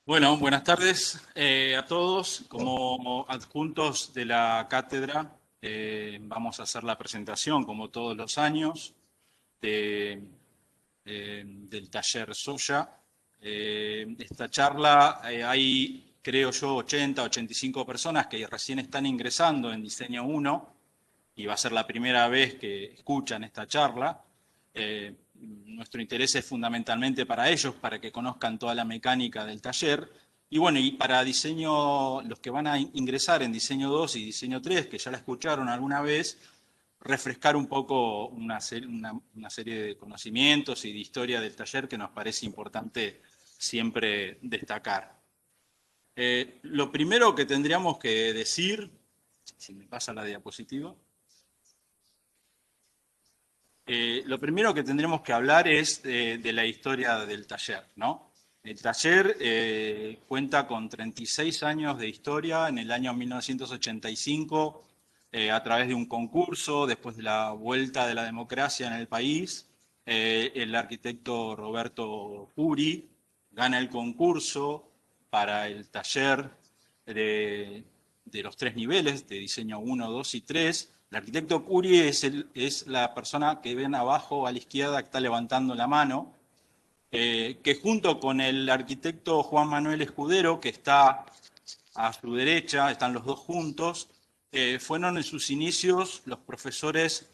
Bueno, buenas tardes a todos. Como adjuntos de la cátedra, vamos a hacer la presentación, como todos los años, del taller Soya. Esta charla, hay, creo yo, 80, 85 personas que recién están ingresando en Diseño 1 y va a ser la primera vez que escuchan esta charla. Nuestro interés es fundamentalmente para ellos, para que conozcan toda la mecánica del taller. Y bueno, y para diseño, los que van a ingresar en diseño 2 y diseño 3, que ya la escucharon alguna vez, refrescar un poco una serie de conocimientos y de historia del taller que nos parece importante siempre destacar. Lo primero que tendríamos que decir, si me pasa la diapositiva, lo primero que tendremos que hablar es de la historia del taller, ¿no? El taller cuenta con 36 años de historia. En el año 1985, a través de un concurso, después de la vuelta de la democracia en el país, el arquitecto Roberto Curi gana el concurso para el taller de los 3 niveles, de diseño 1, 2 y 3. El arquitecto Curi es la persona que ven abajo a la izquierda que está levantando la mano, que junto con el arquitecto Juan Manuel Escudero, que está a su derecha, están los dos juntos, fueron en sus inicios los profesores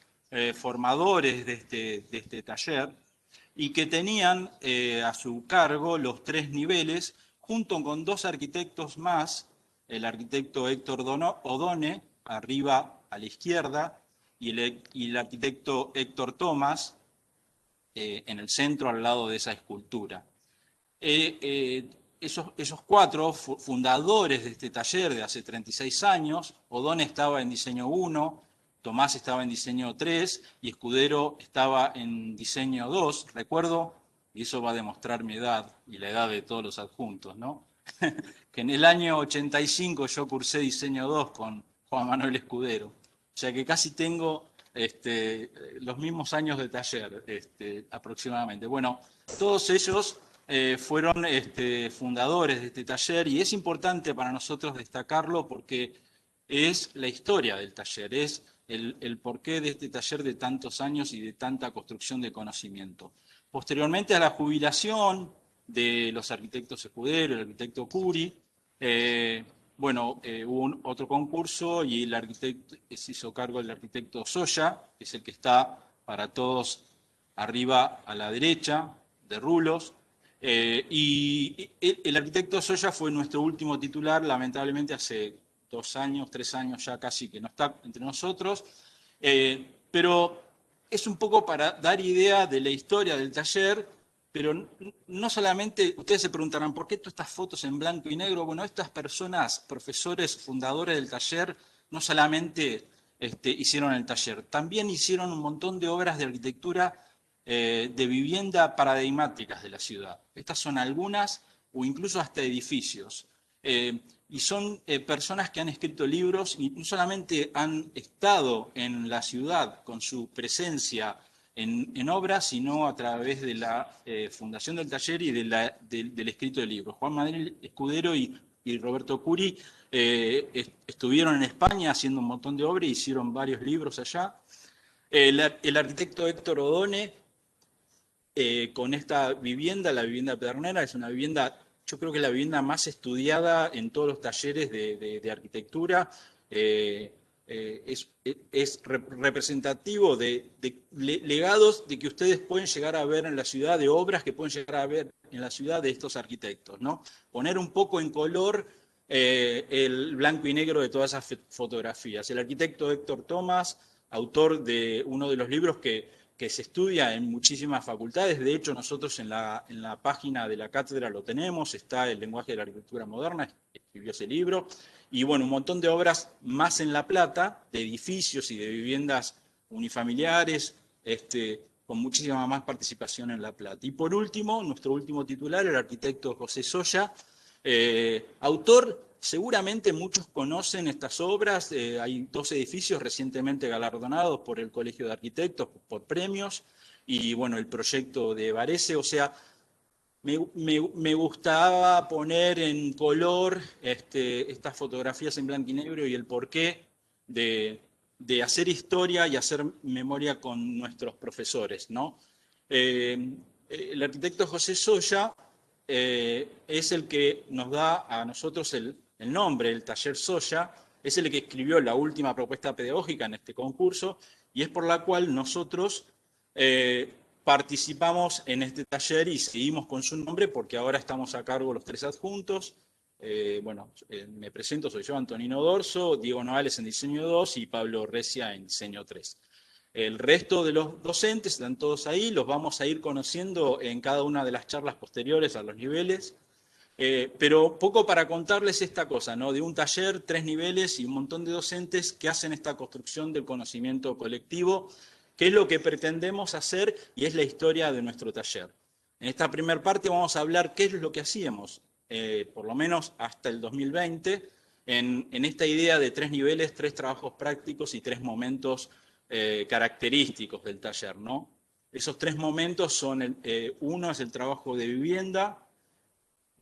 formadores de este taller y que tenían a su cargo los 3 niveles, junto con 2 arquitectos más, el arquitecto Héctor Odone, arriba a la izquierda, y el arquitecto Héctor Tomás, en el centro, al lado de esa escultura. Esos 4 fundadores de este taller de hace 36 años, Odone estaba en diseño 1, Tomás estaba en diseño 3 y Escudero estaba en diseño 2. Recuerdo, y eso va a demostrar mi edad y la edad de todos los adjuntos, ¿no? Que en el año 85 yo cursé diseño 2 con Juan Manuel Escudero. O sea que casi tengo los mismos años de taller aproximadamente. Bueno, todos ellos fueron fundadores de este taller y es importante para nosotros destacarlo porque es la historia del taller, es el porqué de este taller de tantos años y de tanta construcción de conocimiento. Posteriormente a la jubilación de los arquitectos Escudero, el arquitecto Curi, hubo otro concurso y el arquitecto se hizo cargo del arquitecto Soya, que es el que está para todos arriba a la derecha, de rulos. Y el arquitecto Soya fue nuestro último titular, lamentablemente hace 2 años, 3 años ya casi que no está entre nosotros, pero es un poco para dar idea de la historia del taller, pero no solamente, ustedes se preguntarán, ¿por qué todas estas fotos en blanco y negro? Bueno, estas personas, profesores, fundadores del taller, no solamente hicieron el taller, también hicieron un montón de obras de arquitectura de vivienda paradigmáticas de la ciudad. Estas son algunas, o incluso hasta edificios. Y son personas que han escrito libros y no solamente han estado en la ciudad con su presencia en obras, sino a través de la fundación del taller y del escrito de libros. Juan Manuel Escudero y Roberto Curi estuvieron en España haciendo un montón de obras, hicieron varios libros allá. El arquitecto Héctor Odone, con esta vivienda, la vivienda Pedernera, es una vivienda, yo creo que es la vivienda más estudiada en todos los talleres de arquitectura. Es representativo de legados de que ustedes pueden llegar a ver en la ciudad, de obras que pueden llegar a ver en la ciudad de estos arquitectos, ¿no? Poner un poco en color el blanco y negro de todas esas fotografías. El arquitecto Héctor Tomás, autor de uno de los libros que se estudia en muchísimas facultades. De hecho, nosotros en la página de la cátedra lo tenemos, está El lenguaje de la arquitectura moderna, escribió ese libro, y bueno, un montón de obras más en La Plata, de edificios y de viviendas unifamiliares, con muchísima más participación en La Plata. Y por último, nuestro último titular, el arquitecto José Soya, autor. Seguramente muchos conocen estas obras, hay 2 edificios recientemente galardonados por el Colegio de Arquitectos por premios, y bueno, el proyecto de Varese, o sea, Me gustaba poner en color estas fotografías en blanco y negro y el porqué de hacer historia y hacer memoria con nuestros profesores, ¿no? Eh, el arquitecto José Soya es el que nos da a nosotros el nombre, el taller Soya, es el que escribió la última propuesta pedagógica en este concurso y es por la cual nosotros participamos en este taller y seguimos con su nombre porque ahora estamos a cargo los tres adjuntos. Me presento, soy yo, Antonino Dorso, Diego Novales en diseño 2 y Pablo Recia en diseño 3. El resto de los docentes están todos ahí, los vamos a ir conociendo en cada una de las charlas posteriores a los niveles. Pero poco para contarles esta cosa, ¿no? De un taller, 3 niveles y un montón de docentes que hacen esta construcción del conocimiento colectivo, que es lo que pretendemos hacer y es la historia de nuestro taller. En esta primera parte vamos a hablar qué es lo que hacíamos, por lo menos hasta el 2020, en esta idea de 3 niveles, 3 trabajos prácticos y 3 momentos característicos del taller, ¿no? Esos 3 momentos son, uno es el trabajo de vivienda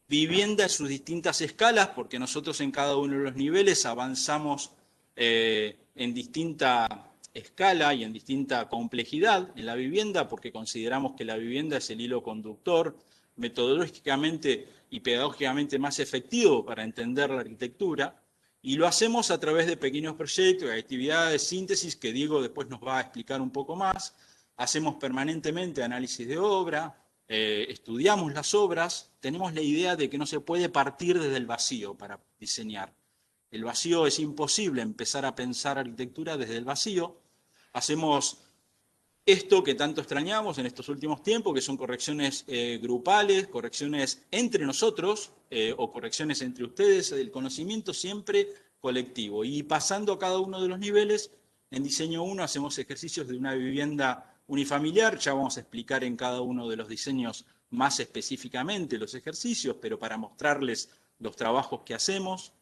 en sus distintas escalas, porque nosotros en cada uno de los niveles avanzamos en distinta escala y en distinta complejidad en la vivienda, porque consideramos que la vivienda es el hilo conductor metodológicamente y pedagógicamente más efectivo para entender la arquitectura, y lo hacemos a través de pequeños proyectos, actividades, síntesis, que Diego después nos va a explicar un poco más. Hacemos permanentemente análisis de obra, estudiamos las obras, tenemos la idea de que no se puede partir desde el vacío para diseñar. El vacío es imposible empezar a pensar arquitectura desde el vacío. Hacemos esto que tanto extrañamos en estos últimos tiempos, que son correcciones grupales, correcciones entre nosotros o correcciones entre ustedes, el conocimiento siempre colectivo. Y pasando a cada uno de los niveles, en diseño 1 hacemos ejercicios de una vivienda unifamiliar, ya vamos a explicar en cada uno de los diseños más específicamente los ejercicios, pero para mostrarles los trabajos que hacemos,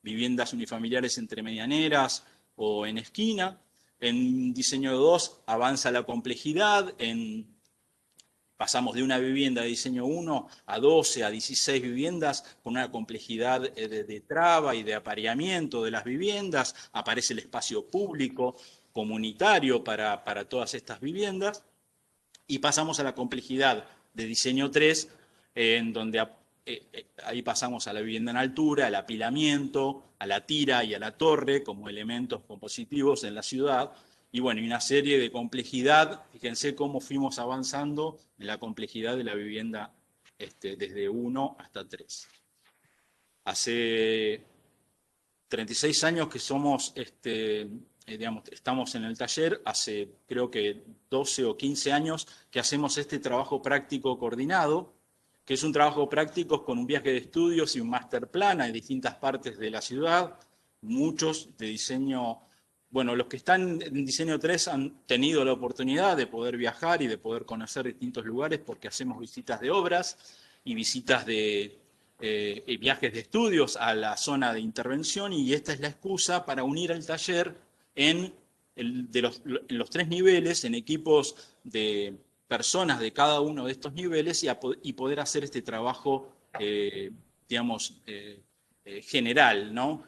viviendas unifamiliares entre medianeras o en esquina. En diseño 2 avanza la complejidad, pasamos de una vivienda de diseño 1 a 12, a 16 viviendas con una complejidad de traba y de apareamiento de las viviendas, aparece el espacio público, comunitario para todas estas viviendas, y pasamos a la complejidad de diseño 3, en donde ahí pasamos a la vivienda en altura, al apilamiento, a la tira y a la torre como elementos compositivos en la ciudad. Y bueno, y una serie de complejidad, fíjense cómo fuimos avanzando en la complejidad de la vivienda desde 1 hasta 3. Hace 36 años que somos, estamos en el taller, hace creo que 12 o 15 años que hacemos este trabajo práctico coordinado, que es un trabajo práctico con un viaje de estudios y un master plan en distintas partes de la ciudad, muchos de diseño, bueno, los que están en diseño 3 han tenido la oportunidad de poder viajar y de poder conocer distintos lugares porque hacemos visitas de obras y visitas de viajes de estudios a la zona de intervención, y esta es la excusa para unir el taller en los 3 niveles, en equipos de personas de cada uno de estos niveles y poder hacer este trabajo, general, ¿no?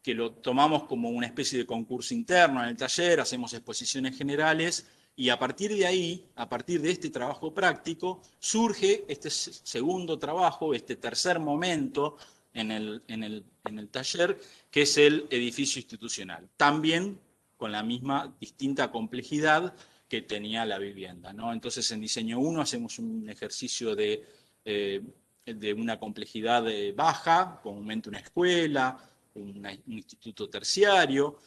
Que lo tomamos como una especie de concurso interno en el taller, hacemos exposiciones generales y a partir de ahí, a partir de este trabajo práctico, surge este segundo trabajo, este tercer momento en el taller, que es el edificio institucional. También con la misma distinta complejidad que tenía la vivienda, ¿no? Entonces en diseño 1 hacemos un ejercicio de una complejidad baja, comúnmente una escuela, un instituto terciario,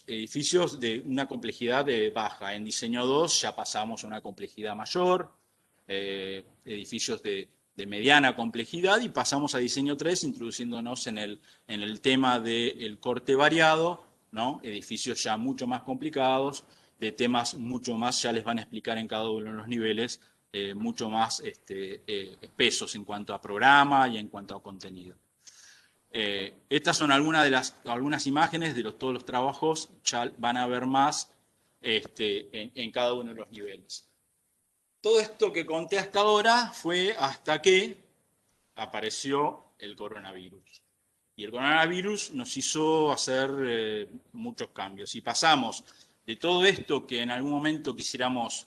edificios de una complejidad baja. En diseño 2 ya pasamos a una complejidad mayor, edificios de mediana complejidad, y pasamos a diseño 3 introduciéndonos en el tema del corte variado, ¿no? Edificios ya mucho más complicados, de temas mucho más, ya les van a explicar en cada uno de los niveles, mucho más espesos en cuanto a programa y en cuanto a contenido. Estas son algunas imágenes de todos los trabajos, ya van a ver más en cada uno de los niveles. todo esto que conté hasta ahora fue hasta que apareció el coronavirus. Y el coronavirus nos hizo hacer muchos cambios. Y pasamos de todo esto que en algún momento quisiéramos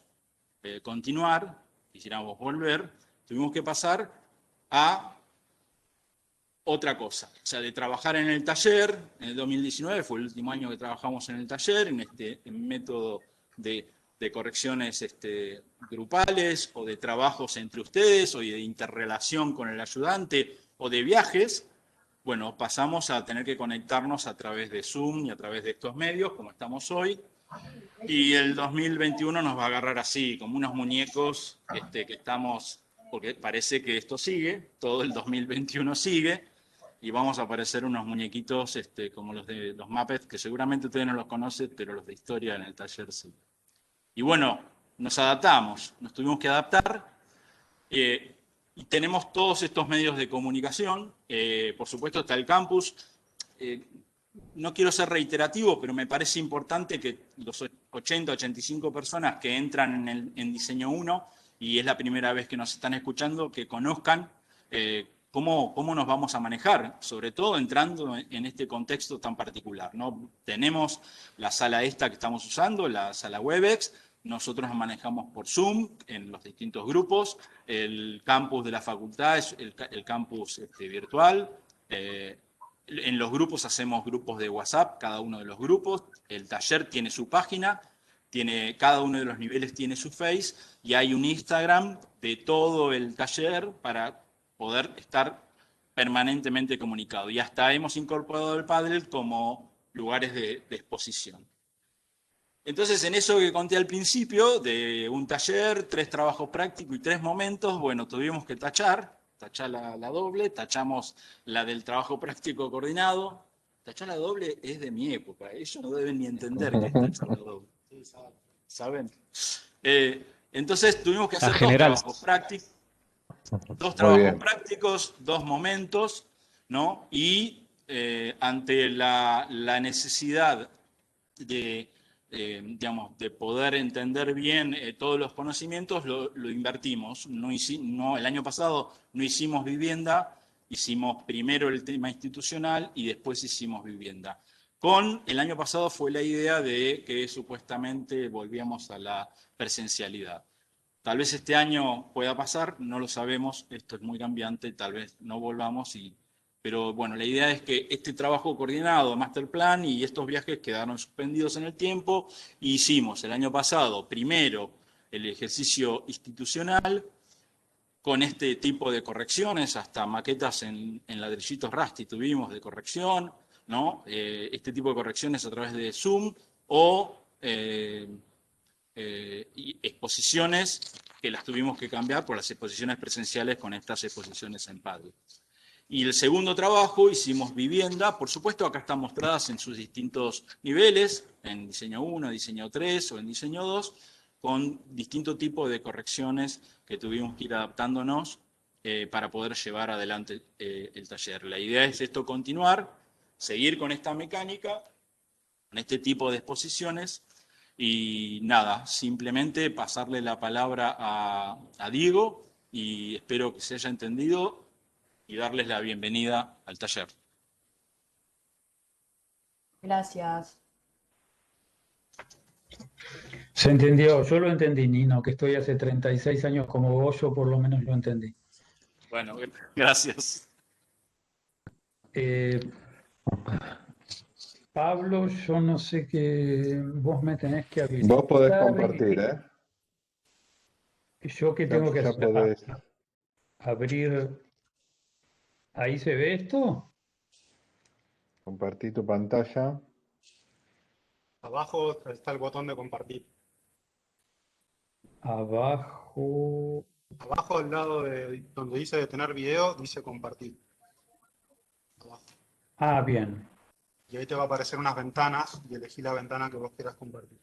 continuar, quisiéramos volver, tuvimos que pasar a otra cosa. O sea, de trabajar en el taller, en el 2019 fue el último año que trabajamos en el taller, en este método de correcciones grupales o de trabajos entre ustedes o de interrelación con el ayudante o de viajes. Bueno, pasamos a tener que conectarnos a través de Zoom y a través de estos medios, como estamos hoy. Y el 2021 nos va a agarrar así, como unos muñecos que estamos, porque parece que esto sigue, todo el 2021 sigue, y vamos a aparecer unos muñequitos como los de los Muppets, que seguramente ustedes no los conocen, pero los de historia en el taller sí. Y bueno, nos adaptamos, nos tuvimos que adaptar. Y tenemos todos estos medios de comunicación. Por supuesto está el campus. No quiero ser reiterativo, pero me parece importante que los 80, 85 personas que entran en Diseño 1, y es la primera vez que nos están escuchando, que conozcan cómo nos vamos a manejar, sobre todo entrando en este contexto tan particular, ¿no? Tenemos la sala esta que estamos usando, la sala Webex. Nosotros nos manejamos por Zoom en los distintos grupos. El campus de la facultad es el campus virtual. En los grupos hacemos grupos de WhatsApp, cada uno de los grupos. El taller tiene su página, cada uno de los niveles tiene su Face y hay un Instagram de todo el taller para poder estar permanentemente comunicado. Y hasta hemos incorporado el Padlet como lugares de exposición. Entonces, en eso que conté al principio, de un taller, 3 trabajos prácticos y 3 momentos, bueno, tuvimos que tachar la doble, tachamos la del trabajo práctico coordinado. Tachar la doble es de mi época, ellos no deben ni entender qué es tachar la doble. ¿Saben? Entonces, tuvimos que La hacer general. dos Muy trabajos bien. prácticos, 2 momentos, ¿no? Y ante la necesidad de, digamos, de poder entender bien todos los conocimientos, lo invertimos. El año pasado no hicimos vivienda, hicimos primero el tema institucional y después hicimos vivienda. El año pasado fue la idea de que supuestamente volvíamos a la presencialidad. Tal vez este año pueda pasar, no lo sabemos, esto es muy cambiante, tal vez no volvamos, pero bueno, la idea es que este trabajo coordinado, master plan y estos viajes quedaron suspendidos en el tiempo. Y hicimos el año pasado primero el ejercicio institucional con este tipo de correcciones, hasta maquetas en ladrillitos Rusty tuvimos de corrección, ¿no? Este tipo de correcciones a través de Zoom o y exposiciones que las tuvimos que cambiar por las exposiciones presenciales con estas exposiciones en Padlet. Y el segundo trabajo hicimos vivienda, por supuesto acá están mostradas en sus distintos niveles, en diseño 1, diseño 3 o en diseño 2, con distinto tipo de correcciones que tuvimos que ir adaptándonos para poder llevar adelante el taller. La idea es esto continuar, seguir con esta mecánica, con este tipo de exposiciones. Y nada, simplemente pasarle la palabra a Diego y espero que se haya entendido y darles la bienvenida al taller. Gracias. Se entendió, yo lo entendí, Nino, que estoy hace 36 años como vos, yo por lo menos lo entendí. Bueno, gracias. Pablo, yo no sé qué, vos me tenés que Vos podés habilitar. compartir, ¿eh? ¿Yo qué tengo que Ya hacer? podés. Abrir, ¿ahí se ve esto? Compartir tu pantalla. Abajo está el botón de compartir. Abajo. Abajo al lado de donde dice detener video, dice compartir. Abajo. Ah, bien. Y ahí te va a aparecer unas ventanas y elegí la ventana que vos quieras compartir.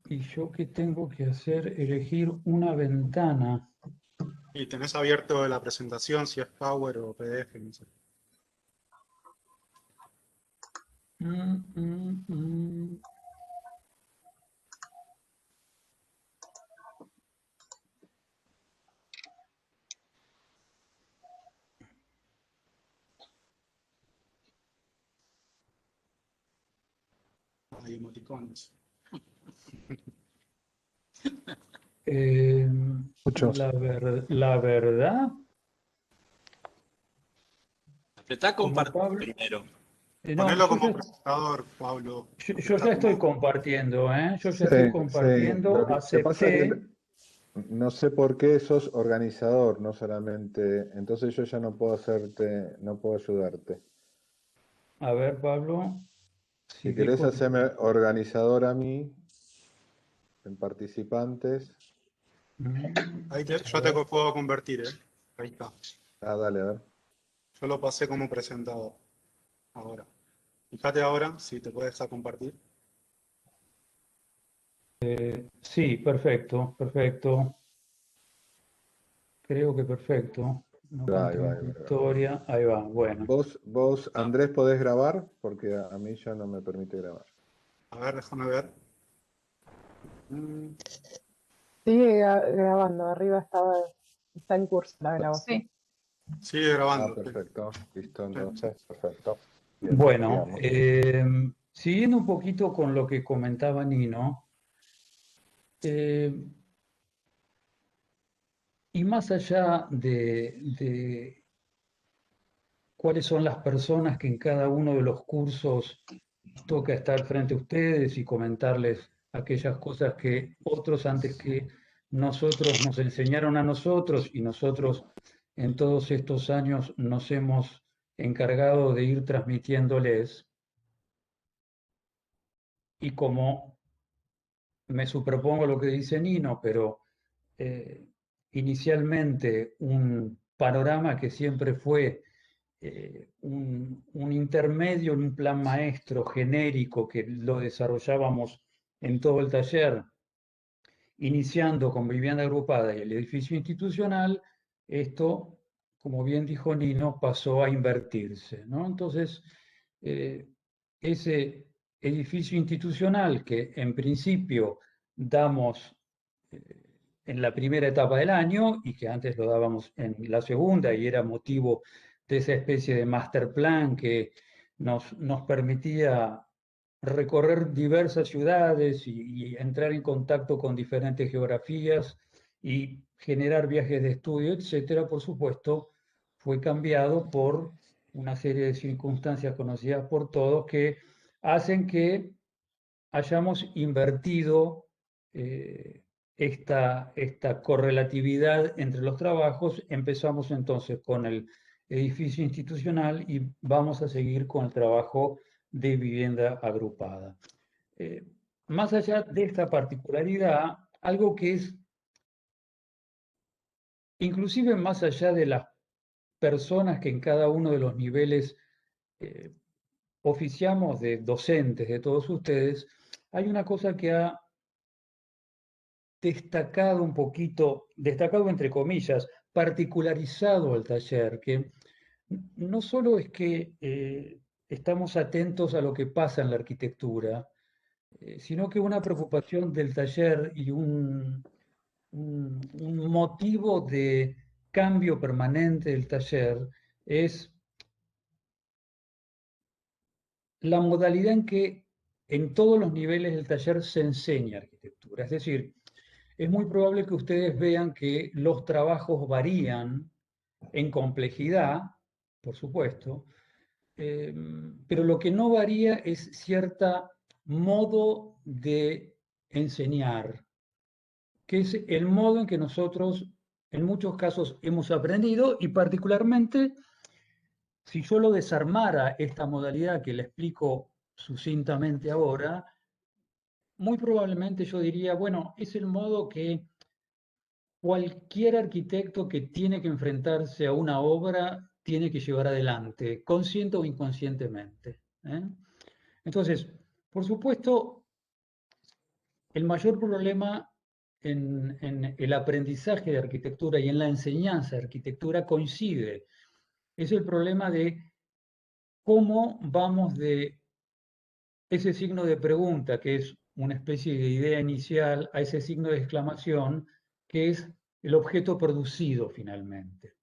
¿Y yo qué tengo que hacer? Elegir una ventana. Y tenés abierto la presentación, si es Power o PDF, no sé. Hay emoticones. Eh, Muchos. la verdad, Apretá como compartir Pablo, primero. no, Ponelo como presentador, Pablo. yo ya estoy compartiendo, ¿eh? Yo ya Sí, estoy sí. compartiendo, Lo que pasa es que acepté. no sé por qué sos organizador, no solamente. Entonces yo ya no puedo hacerte, no puedo ayudarte. A ver, Pablo, si Si querés dejo de... hacerme organizador a mí, en participantes. Ahí A yo te ver, puedo convertir, ¿eh? Ahí está. Ah, dale, a ver. Yo lo pasé como presentador. Ahora. Fíjate ahora si te puedes dejar compartir. sí, perfecto, perfecto. Creo que perfecto. No Ahí va, ahí va, continúa ahí la va, ahí va. historia. Ahí va, bueno. Vos, Ah, Andrés, podés grabar porque a mí ya no me permite grabar. A ver, déjame ver. Mm, Sigue grabando, arriba está en curso la grabación. Sigue Ah, grabando. perfecto. Listo, Sí. entonces, perfecto. Bien, Bueno, sigamos. siguiendo un poquito con lo que comentaba Nino, eh, y más allá de cuáles son las personas que en cada uno de los cursos toca estar frente a ustedes y comentarles aquellas cosas que otros antes que nosotros nos enseñaron a nosotros y nosotros en todos estos años nos hemos encargado de ir transmitiéndoles. Y como me superpongo lo que dice Nino, pero eh, inicialmente un panorama que siempre fue un intermedio en un plan maestro genérico que lo desarrollábamos en todo el taller, iniciando con vivienda agrupada y el edificio institucional, esto, como bien dijo Nino, pasó a invertirse, ¿no? Entonces, eh, ese edificio institucional que en principio damos en la primera etapa del año y que antes lo dábamos en la segunda y era motivo de esa especie de master plan que nos permitía recorrer diversas ciudades y entrar en contacto con diferentes geografías y generar viajes de estudio, etcétera, por supuesto, fue cambiado por una serie de circunstancias conocidas por todos que hacen que hayamos invertido esta correlatividad entre los trabajos. Empezamos entonces con el edificio institucional y vamos a seguir con el trabajo de vivienda agrupada. Eh, Más allá de esta particularidad, algo que es inclusive más allá de las personas que en cada uno de los niveles eh, oficiamos de docentes de todos ustedes, hay una cosa que ha destacado un poquito, destacado entre comillas, particularizado al taller, que no solo es que estamos atentos a lo que pasa en la arquitectura, sino que una preocupación del taller y un motivo de cambio permanente del taller es la modalidad en que en todos los niveles del taller se enseña arquitectura. Es decir, es muy probable que ustedes vean que los trabajos varían en complejidad, por supuesto, pero lo que no varía es cierto modo de enseñar, que es el modo en que nosotros en muchos casos hemos aprendido y particularmente si yo lo desarmara esta modalidad que le explico sucintamente ahora, muy probablemente yo diría, bueno, es el modo que cualquier arquitecto que tiene que enfrentarse a una obra tiene que llevar adelante, consciente o inconscientemente. ¿Eh? Entonces, por supuesto, el mayor problema en el aprendizaje de arquitectura y en la enseñanza de arquitectura coincide. Es el problema de cómo vamos de ese signo de pregunta, que es una especie de idea inicial, a ese signo de exclamación, que es el objeto producido finalmente.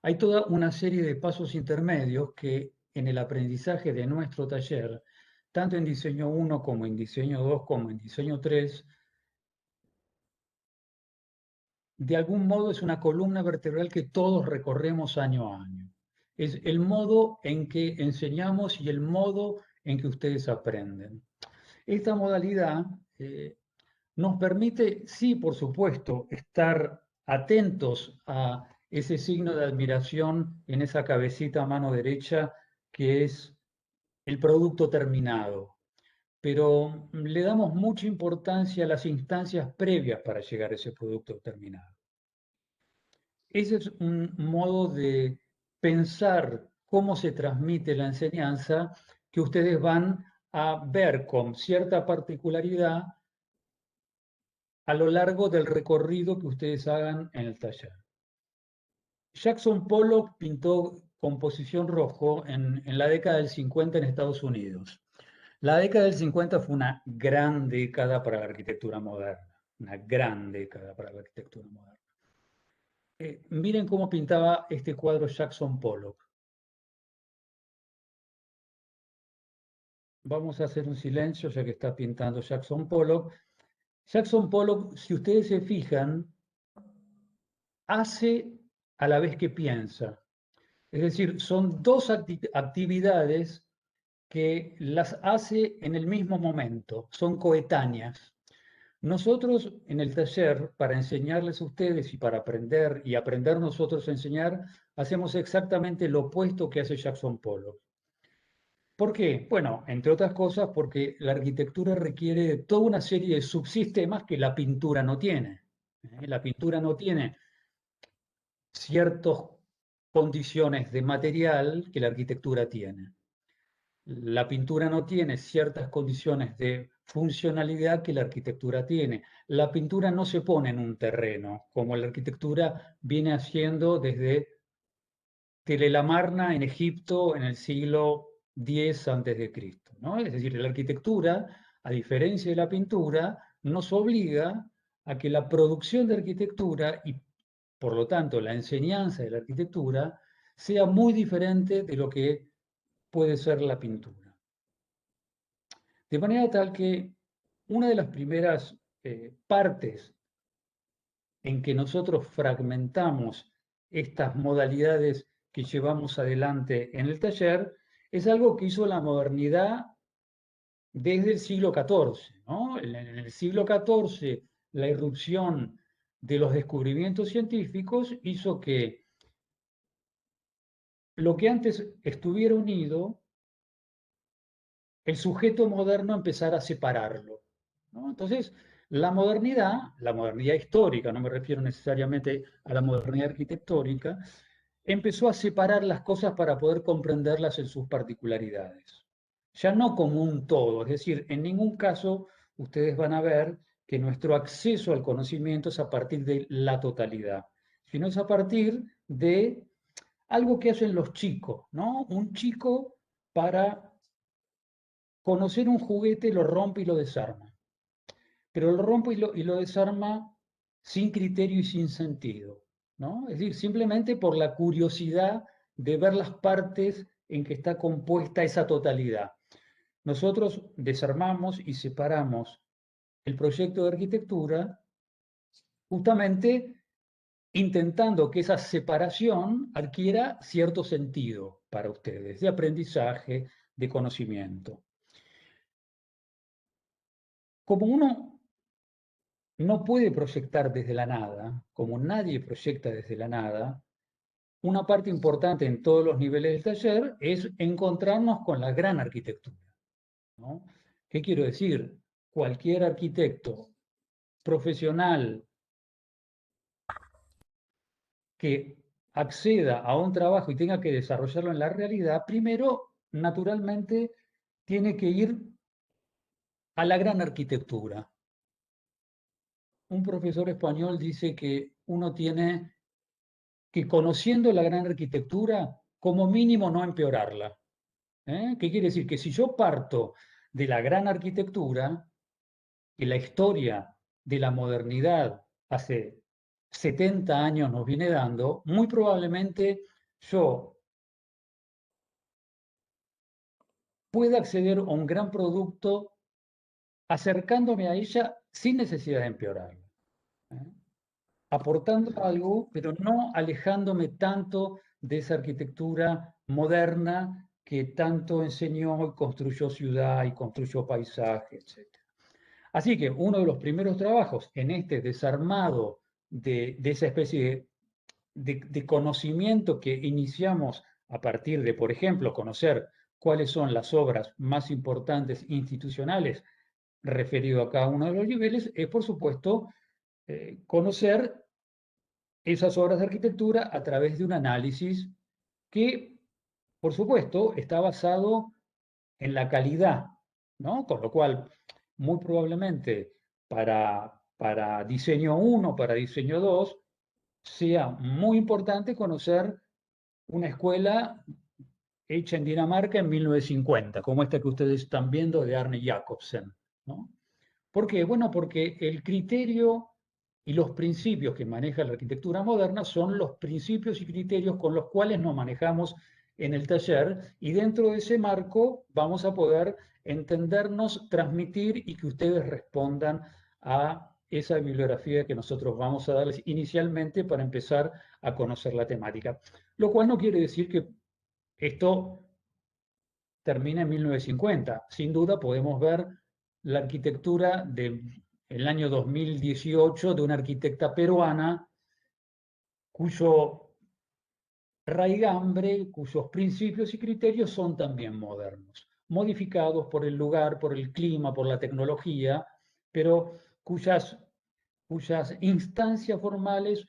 Hay toda una serie de pasos intermedios que en el aprendizaje de nuestro taller, tanto en diseño 1 como en diseño 2 como en diseño 3, de algún modo es una columna vertebral que todos recorremos año a año. Es el modo en que enseñamos y el modo en que ustedes aprenden. Esta modalidad nos permite, sí, por supuesto, estar atentos a ese signo de admiración en esa cabecita a mano derecha que es el producto terminado, pero le damos mucha importancia a las instancias previas para llegar a ese producto terminado. Ese es un modo de pensar cómo se transmite la enseñanza que ustedes van a ver con cierta particularidad a lo largo del recorrido que ustedes hagan en el taller. Jackson Pollock pintó composición rojo en la década del 50 en Estados Unidos. La década del 50 fue una gran década para la arquitectura moderna, una gran década para la arquitectura moderna. Miren cómo pintaba este cuadro Jackson Pollock. Vamos a hacer un silencio ya que está pintando Jackson Pollock. Jackson Pollock, si ustedes se fijan, hace a la vez que piensa. Es decir, son dos actividades que las hace en el mismo momento, son coetáneas. Nosotros en el taller, para enseñarles a ustedes y para aprender y aprender nosotros a enseñar, hacemos exactamente lo opuesto que hace Jackson Pollock. ¿Por qué? Bueno, entre otras cosas porque la arquitectura requiere de toda una serie de subsistemas que la pintura no tiene. La pintura no tiene ciertas condiciones de material que la arquitectura tiene. La pintura no tiene ciertas condiciones de funcionalidad que la arquitectura tiene. La pintura no se pone en un terreno, como la arquitectura viene haciendo desde Telelamarna en Egipto en el siglo X a.C., ¿no? Es decir, la arquitectura, a diferencia de la pintura, nos obliga a que la producción de arquitectura y, por lo tanto, la enseñanza de la arquitectura sea muy diferente de lo que puede ser la pintura. De manera tal que una de las primeras partes en que nosotros fragmentamos estas modalidades que llevamos adelante en el taller es algo que hizo la modernidad desde el siglo XIV, ¿no? En el siglo XIV, la irrupción de los descubrimientos científicos hizo que lo que antes estuviera unido, el sujeto moderno empezara a separarlo, ¿no? Entonces, la modernidad histórica, no me refiero necesariamente a la modernidad arquitectónica, empezó a separar las cosas para poder comprenderlas en sus particularidades. Ya no como un todo, es decir, en ningún caso ustedes van a ver que nuestro acceso al conocimiento es a partir de la totalidad, sino es a partir de algo que hacen los chicos, ¿no? Un chico para conocer un juguete lo rompe y lo desarma, pero lo rompe y lo desarma sin criterio y sin sentido, ¿no? Es decir, simplemente por la curiosidad de ver las partes en que está compuesta esa totalidad. Nosotros desarmamos y separamos el proyecto de arquitectura justamente intentando que esa separación adquiera cierto sentido para ustedes, de aprendizaje, de conocimiento. Como uno no puede proyectar desde la nada, como nadie proyecta desde la nada, una parte importante en todos los niveles del taller es encontrarnos con la gran arquitectura, ¿no? ¿Qué quiero decir? Cualquier arquitecto profesional que acceda a un trabajo y tenga que desarrollarlo en la realidad, primero, naturalmente, tiene que ir a la gran arquitectura. Un profesor español dice que uno tiene que, conociendo la gran arquitectura, como mínimo no empeorarla. ¿Eh? ¿Qué quiere decir? Que si yo parto de la gran arquitectura, que la historia de la modernidad hace 70 años nos viene dando, muy probablemente yo pueda acceder a un gran producto acercándome a ella sin necesidad de empeorarla, ¿eh? Aportando algo, pero no alejándome tanto de esa arquitectura moderna que tanto enseñó y construyó ciudad y construyó paisaje, etc. Así que uno de los primeros trabajos en este desarmado de esa especie de conocimiento que iniciamos a partir de, por ejemplo, conocer cuáles son las obras más importantes institucionales referido a cada uno de los niveles, es, por supuesto, conocer esas obras de arquitectura a través de un análisis que, por supuesto, está basado en la calidad, ¿no? Con lo cual, muy probablemente para diseño 1, para diseño 2, sea muy importante conocer una escuela hecha en Dinamarca en 1950, como esta que ustedes están viendo de Arne Jacobsen, ¿no? ¿Por qué? Bueno, porque el criterio y los principios que maneja la arquitectura moderna son los principios y criterios con los cuales nos manejamos en el taller, y dentro de ese marco vamos a poder entendernos, transmitir y que ustedes respondan a esa bibliografía que nosotros vamos a darles inicialmente para empezar a conocer la temática. Lo cual no quiere decir que esto termina en 1950. Sin duda podemos ver la arquitectura del año 2018 de una arquitecta peruana cuyo raigambre, cuyos principios y criterios son también modernos, modificados por el lugar, por el clima, por la tecnología, pero cuyas instancias formales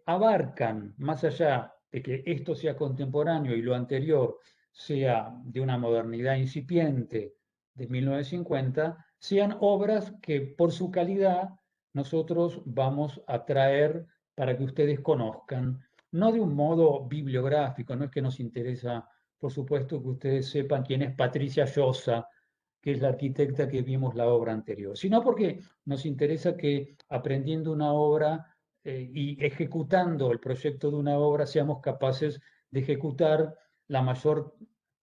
abarcan, más allá de que esto sea contemporáneo y lo anterior sea de una modernidad incipiente de 1950, sean obras que por su calidad nosotros vamos a traer para que ustedes conozcan, no de un modo bibliográfico, no es que nos interesa, por supuesto, que ustedes sepan quién es Patricia Llosa, que es la arquitecta que vimos la obra anterior, sino porque nos interesa que aprendiendo una obra y ejecutando el proyecto de una obra seamos capaces de ejecutar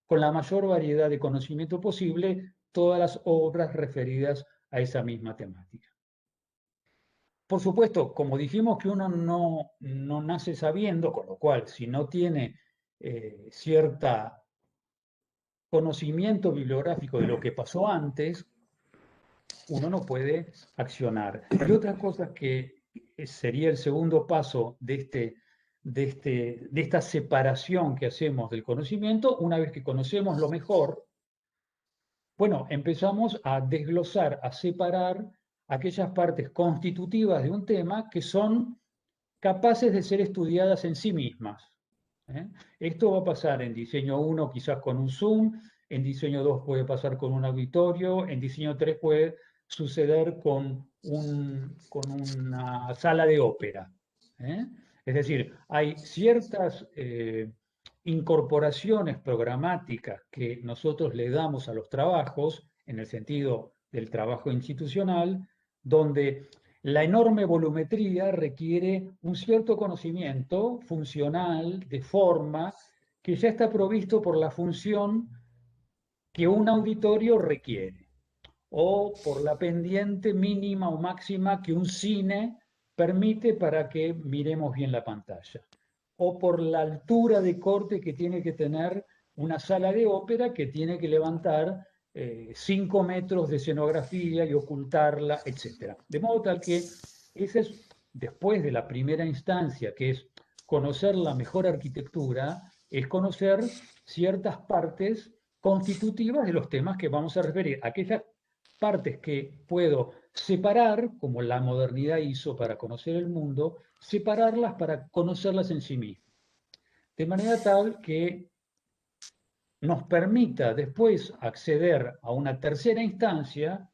con la mayor variedad de conocimiento posible todas las obras referidas a esa misma temática. Por supuesto, como dijimos que uno no nace sabiendo, con lo cual si no tiene cierta conocimiento bibliográfico de lo que pasó antes, uno no puede accionar. Y otra cosa que sería el segundo paso de esta separación que hacemos del conocimiento, una vez que conocemos lo mejor, bueno, empezamos a desglosar, a separar aquellas partes constitutivas de un tema que son capaces de ser estudiadas en sí mismas, ¿eh? Esto va a pasar en diseño 1 quizás con un Zoom, en diseño 2 puede pasar con un auditorio, en diseño 3 puede suceder con una sala de ópera, ¿eh? Es decir, hay ciertas incorporaciones programáticas que nosotros le damos a los trabajos, en el sentido del trabajo institucional, donde la enorme volumetría requiere un cierto conocimiento funcional, de forma, que ya está provisto por la función que un auditorio requiere, o por la pendiente mínima o máxima que un cine permite para que miremos bien la pantalla, o por la altura de corte que tiene que tener una sala de ópera que tiene que levantar 5 metros de escenografía y ocultarla, etc. De modo tal que ese es, después de la primera instancia, que es conocer la mejor arquitectura, es conocer ciertas partes constitutivas de los temas que vamos a referir, aquellas partes que puedo separar, como la modernidad hizo para conocer el mundo, separarlas para conocerlas en sí mismas. De manera tal que nos permita después acceder a una tercera instancia,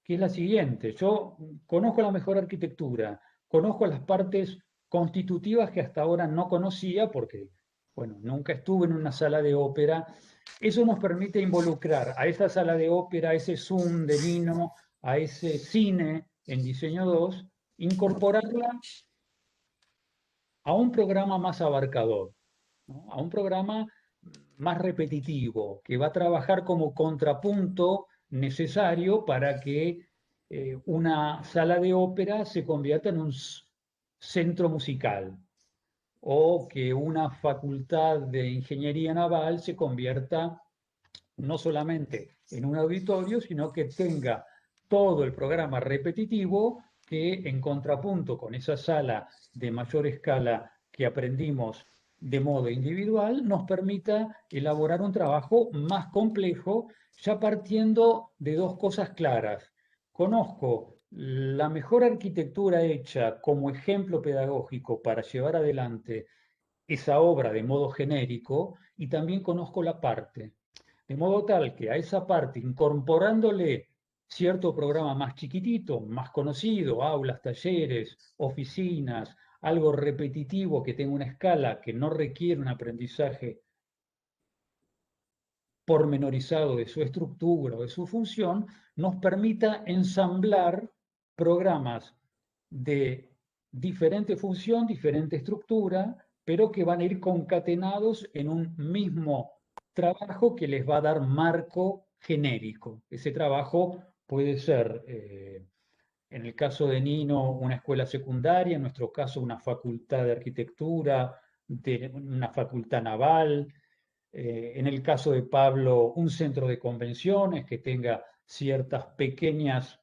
que es la siguiente. Yo conozco la mejor arquitectura, conozco las partes constitutivas que hasta ahora no conocía porque Bueno, nunca estuve en una sala de ópera. Eso nos permite involucrar a esa sala de ópera, a ese Zoom de Nino, a ese cine en Diseño 2, incorporarla a un programa más abarcador, ¿no? A un programa más repetitivo, que va a trabajar como contrapunto necesario para que una sala de ópera se convierta en un centro musical, o que una facultad de ingeniería naval se convierta no solamente en un auditorio, sino que tenga todo el programa repetitivo que, en contrapunto con esa sala de mayor escala que aprendimos de modo individual, nos permita elaborar un trabajo más complejo, ya partiendo de dos cosas claras. Conozco la mejor arquitectura hecha como ejemplo pedagógico para llevar adelante esa obra de modo genérico, y también conozco la parte. De modo tal que a esa parte, incorporándole cierto programa más chiquitito, más conocido, aulas, talleres, oficinas, algo repetitivo que tenga una escala que no requiere un aprendizaje pormenorizado de su estructura o de su función, nos permita ensamblar programas de diferente función, diferente estructura, pero que van a ir concatenados en un mismo trabajo que les va a dar marco genérico. Ese trabajo puede ser, en el caso de Nino, una escuela secundaria, en nuestro caso una facultad de arquitectura, de una facultad naval, en el caso de Pablo, un centro de convenciones que tenga ciertas pequeñas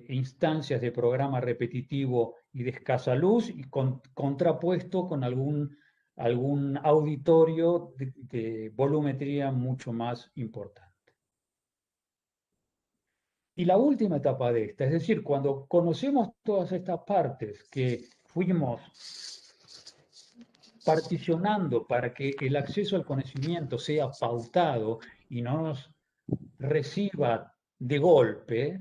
instancias de programa repetitivo y de escasa luz, y contrapuesto con algún auditorio de volumetría mucho más importante. Y la última etapa de esta, es decir, cuando conocemos todas estas partes que fuimos particionando para que el acceso al conocimiento sea pautado y no nos reciba de golpe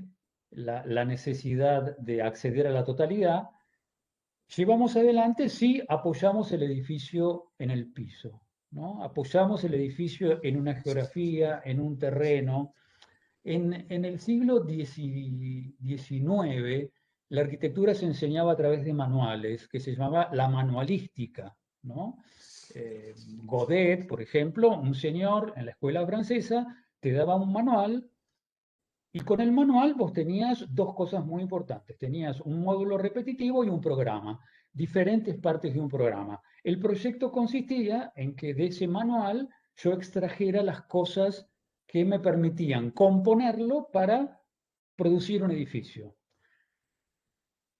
la necesidad de acceder a la totalidad, llevamos adelante si apoyamos el edificio en el piso, ¿no? Apoyamos el edificio en una geografía, en un terreno. En el siglo XIX, la arquitectura se enseñaba a través de manuales, que se llamaba la manualística, ¿no? Godet, por ejemplo, un señor en la escuela francesa, te daba un manual, y con el manual vos tenías dos cosas muy importantes. Tenías un módulo repetitivo y un programa, diferentes partes de un programa. El proyecto consistía en que de ese manual yo extrajera las cosas que me permitían componerlo para producir un edificio.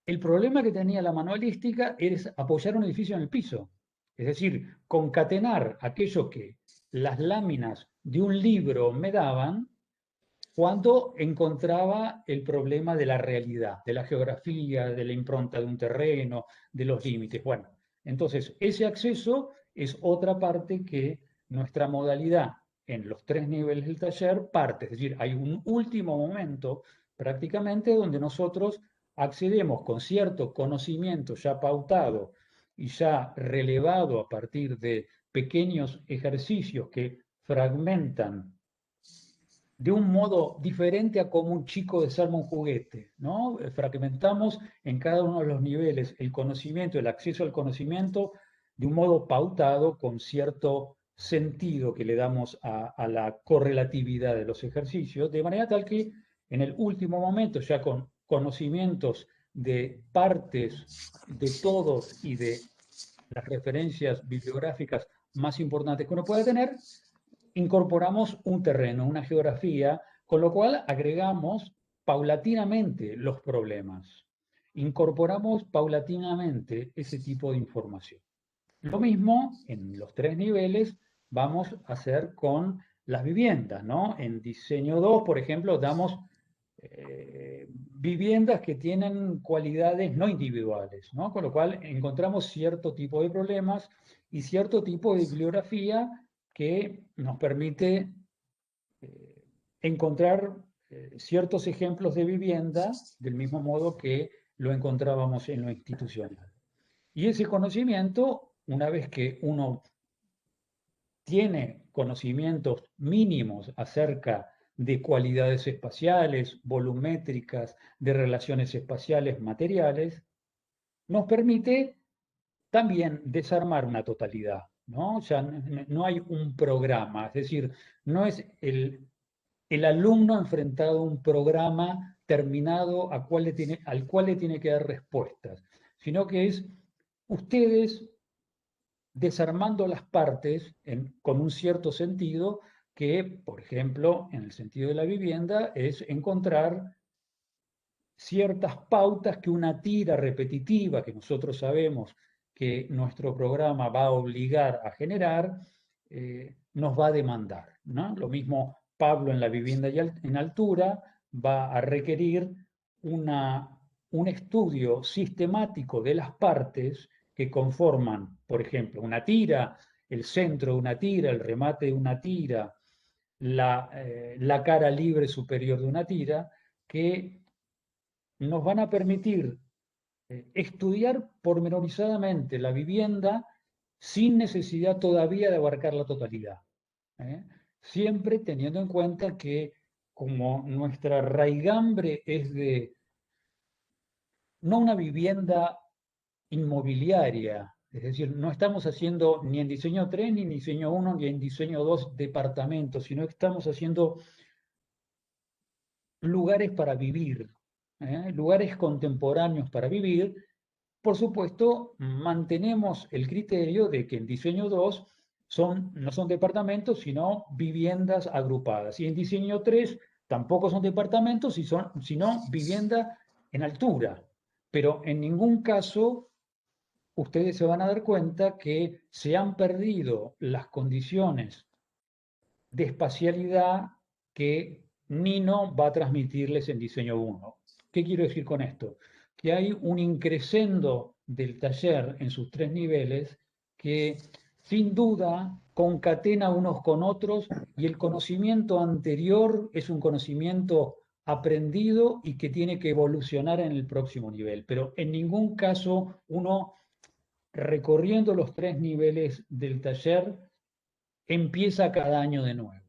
El problema que tenía la manualística es apoyar un edificio en el piso, es decir, concatenar aquello que las láminas de un libro me daban cuando encontraba el problema de la realidad, de la geografía, de la impronta de un terreno, de los límites. Bueno, entonces ese acceso es otra parte que nuestra modalidad en los tres niveles del taller parte, es decir, hay un último momento prácticamente donde nosotros accedemos con cierto conocimiento ya pautado y ya relevado a partir de pequeños ejercicios que fragmentan de un modo diferente a como un chico desarma un juguete, ¿no? Fragmentamos en cada uno de los niveles el conocimiento, el acceso al conocimiento de un modo pautado, con cierto sentido que le damos a la correlatividad de los ejercicios, de manera tal que en el último momento, ya con conocimientos de partes de todos y de las referencias bibliográficas más importantes que uno puede tener, incorporamos un terreno, una geografía, con lo cual agregamos paulatinamente los problemas. Incorporamos paulatinamente ese tipo de información. Lo mismo en los tres niveles vamos a hacer con las viviendas, ¿no? En diseño 2, por ejemplo, damos viviendas que tienen cualidades no individuales, ¿no? Con lo cual encontramos cierto tipo de problemas y cierto tipo de bibliografía que nos permite encontrar ciertos ejemplos de vivienda del mismo modo que lo encontrábamos en lo institucional. Y ese conocimiento, una vez que uno tiene conocimientos mínimos acerca de cualidades espaciales, volumétricas, de relaciones espaciales materiales, nos permite también desarmar una totalidad, ¿no? O sea, no hay un programa, es decir, no es el alumno enfrentado a un programa terminado al cual le tiene que dar respuestas, sino que es ustedes desarmando las partes con un cierto sentido que, por ejemplo, en el sentido de la vivienda, es encontrar ciertas pautas que una tira repetitiva, que nosotros sabemos que nuestro programa va a obligar a generar, nos va a demandar, ¿no? Lo mismo Pablo en la vivienda y en altura va a requerir un estudio sistemático de las partes que conforman, por ejemplo, una tira, el centro de una tira, el remate de una tira, la cara libre superior de una tira, que nos van a permitir estudiar pormenorizadamente la vivienda sin necesidad todavía de abarcar la totalidad. ¿eh? Siempre teniendo en cuenta que como nuestra raigambre es de no una vivienda inmobiliaria, es decir, no estamos haciendo ni en diseño 3, ni en diseño 1, ni en diseño 2 departamentos, sino que estamos haciendo lugares para vivir, lugares contemporáneos para vivir. Por supuesto, mantenemos el criterio de que en diseño 2 no son departamentos, sino viviendas agrupadas. Y en diseño 3 tampoco son departamentos, sino vivienda en altura. Pero en ningún caso ustedes se van a dar cuenta que se han perdido las condiciones de espacialidad que Nino va a transmitirles en diseño 1. ¿Qué quiero decir con esto? Que hay un increscendo del taller en sus 3 niveles que sin duda concatena unos con otros y el conocimiento anterior es un conocimiento aprendido y que tiene que evolucionar en el próximo nivel. Pero en ningún caso uno recorriendo los 3 niveles del taller empieza cada año de nuevo.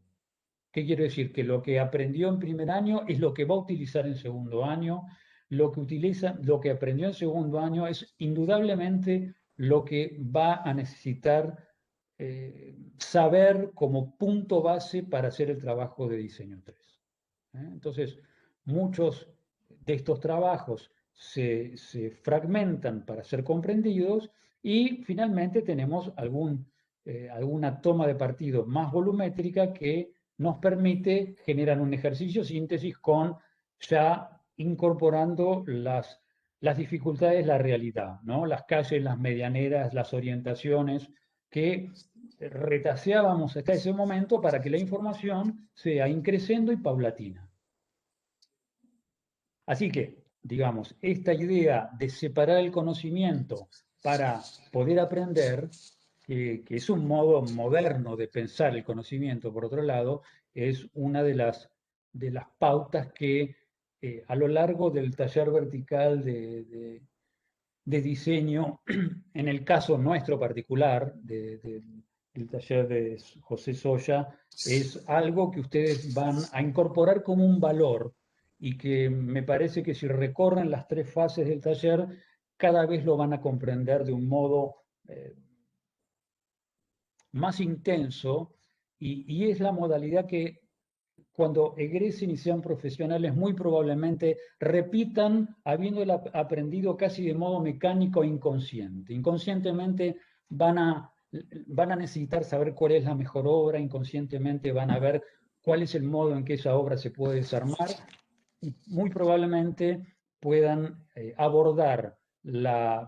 ¿Qué quiero decir? Que lo que aprendió en primer año es lo que va a utilizar en segundo año. Lo que aprendió en segundo año es indudablemente lo que va a necesitar saber como punto base para hacer el trabajo de diseño 3. Entonces, muchos de estos trabajos se fragmentan para ser comprendidos y finalmente tenemos alguna toma de partido más volumétrica que nos permite generar un ejercicio síntesis con ya incorporando las dificultades, la realidad, ¿no? Las calles, las medianeras, las orientaciones que retaseábamos hasta ese momento para que la información sea increciendo y paulatina. Así que, digamos, esta idea de separar el conocimiento para poder aprender, que es un modo moderno de pensar el conocimiento, por otro lado, es una de las pautas que a lo largo del taller vertical de diseño, en el caso nuestro particular, del taller de José Soya, es algo que ustedes van a incorporar como un valor y que me parece que si recorren las 3 fases del taller, cada vez lo van a comprender de un modo más intenso y es la modalidad que cuando egresen y sean profesionales muy probablemente repitan habiéndola aprendido casi de modo mecánico e inconsciente. Inconscientemente van a necesitar saber cuál es la mejor obra, inconscientemente van a ver cuál es el modo en que esa obra se puede desarmar y muy probablemente puedan abordar las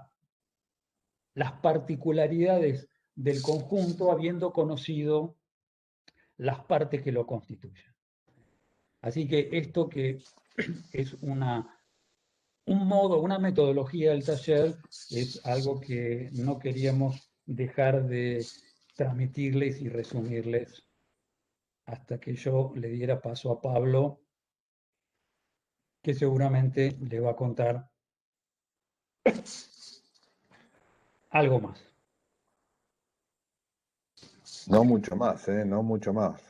particularidades del conjunto habiendo conocido las partes que lo constituyen. Así que esto que es un modo, una metodología del taller, es algo que no queríamos dejar de transmitirles y resumirles hasta que yo le diera paso a Pablo, que seguramente le va a contar algo más. No mucho más, no mucho más.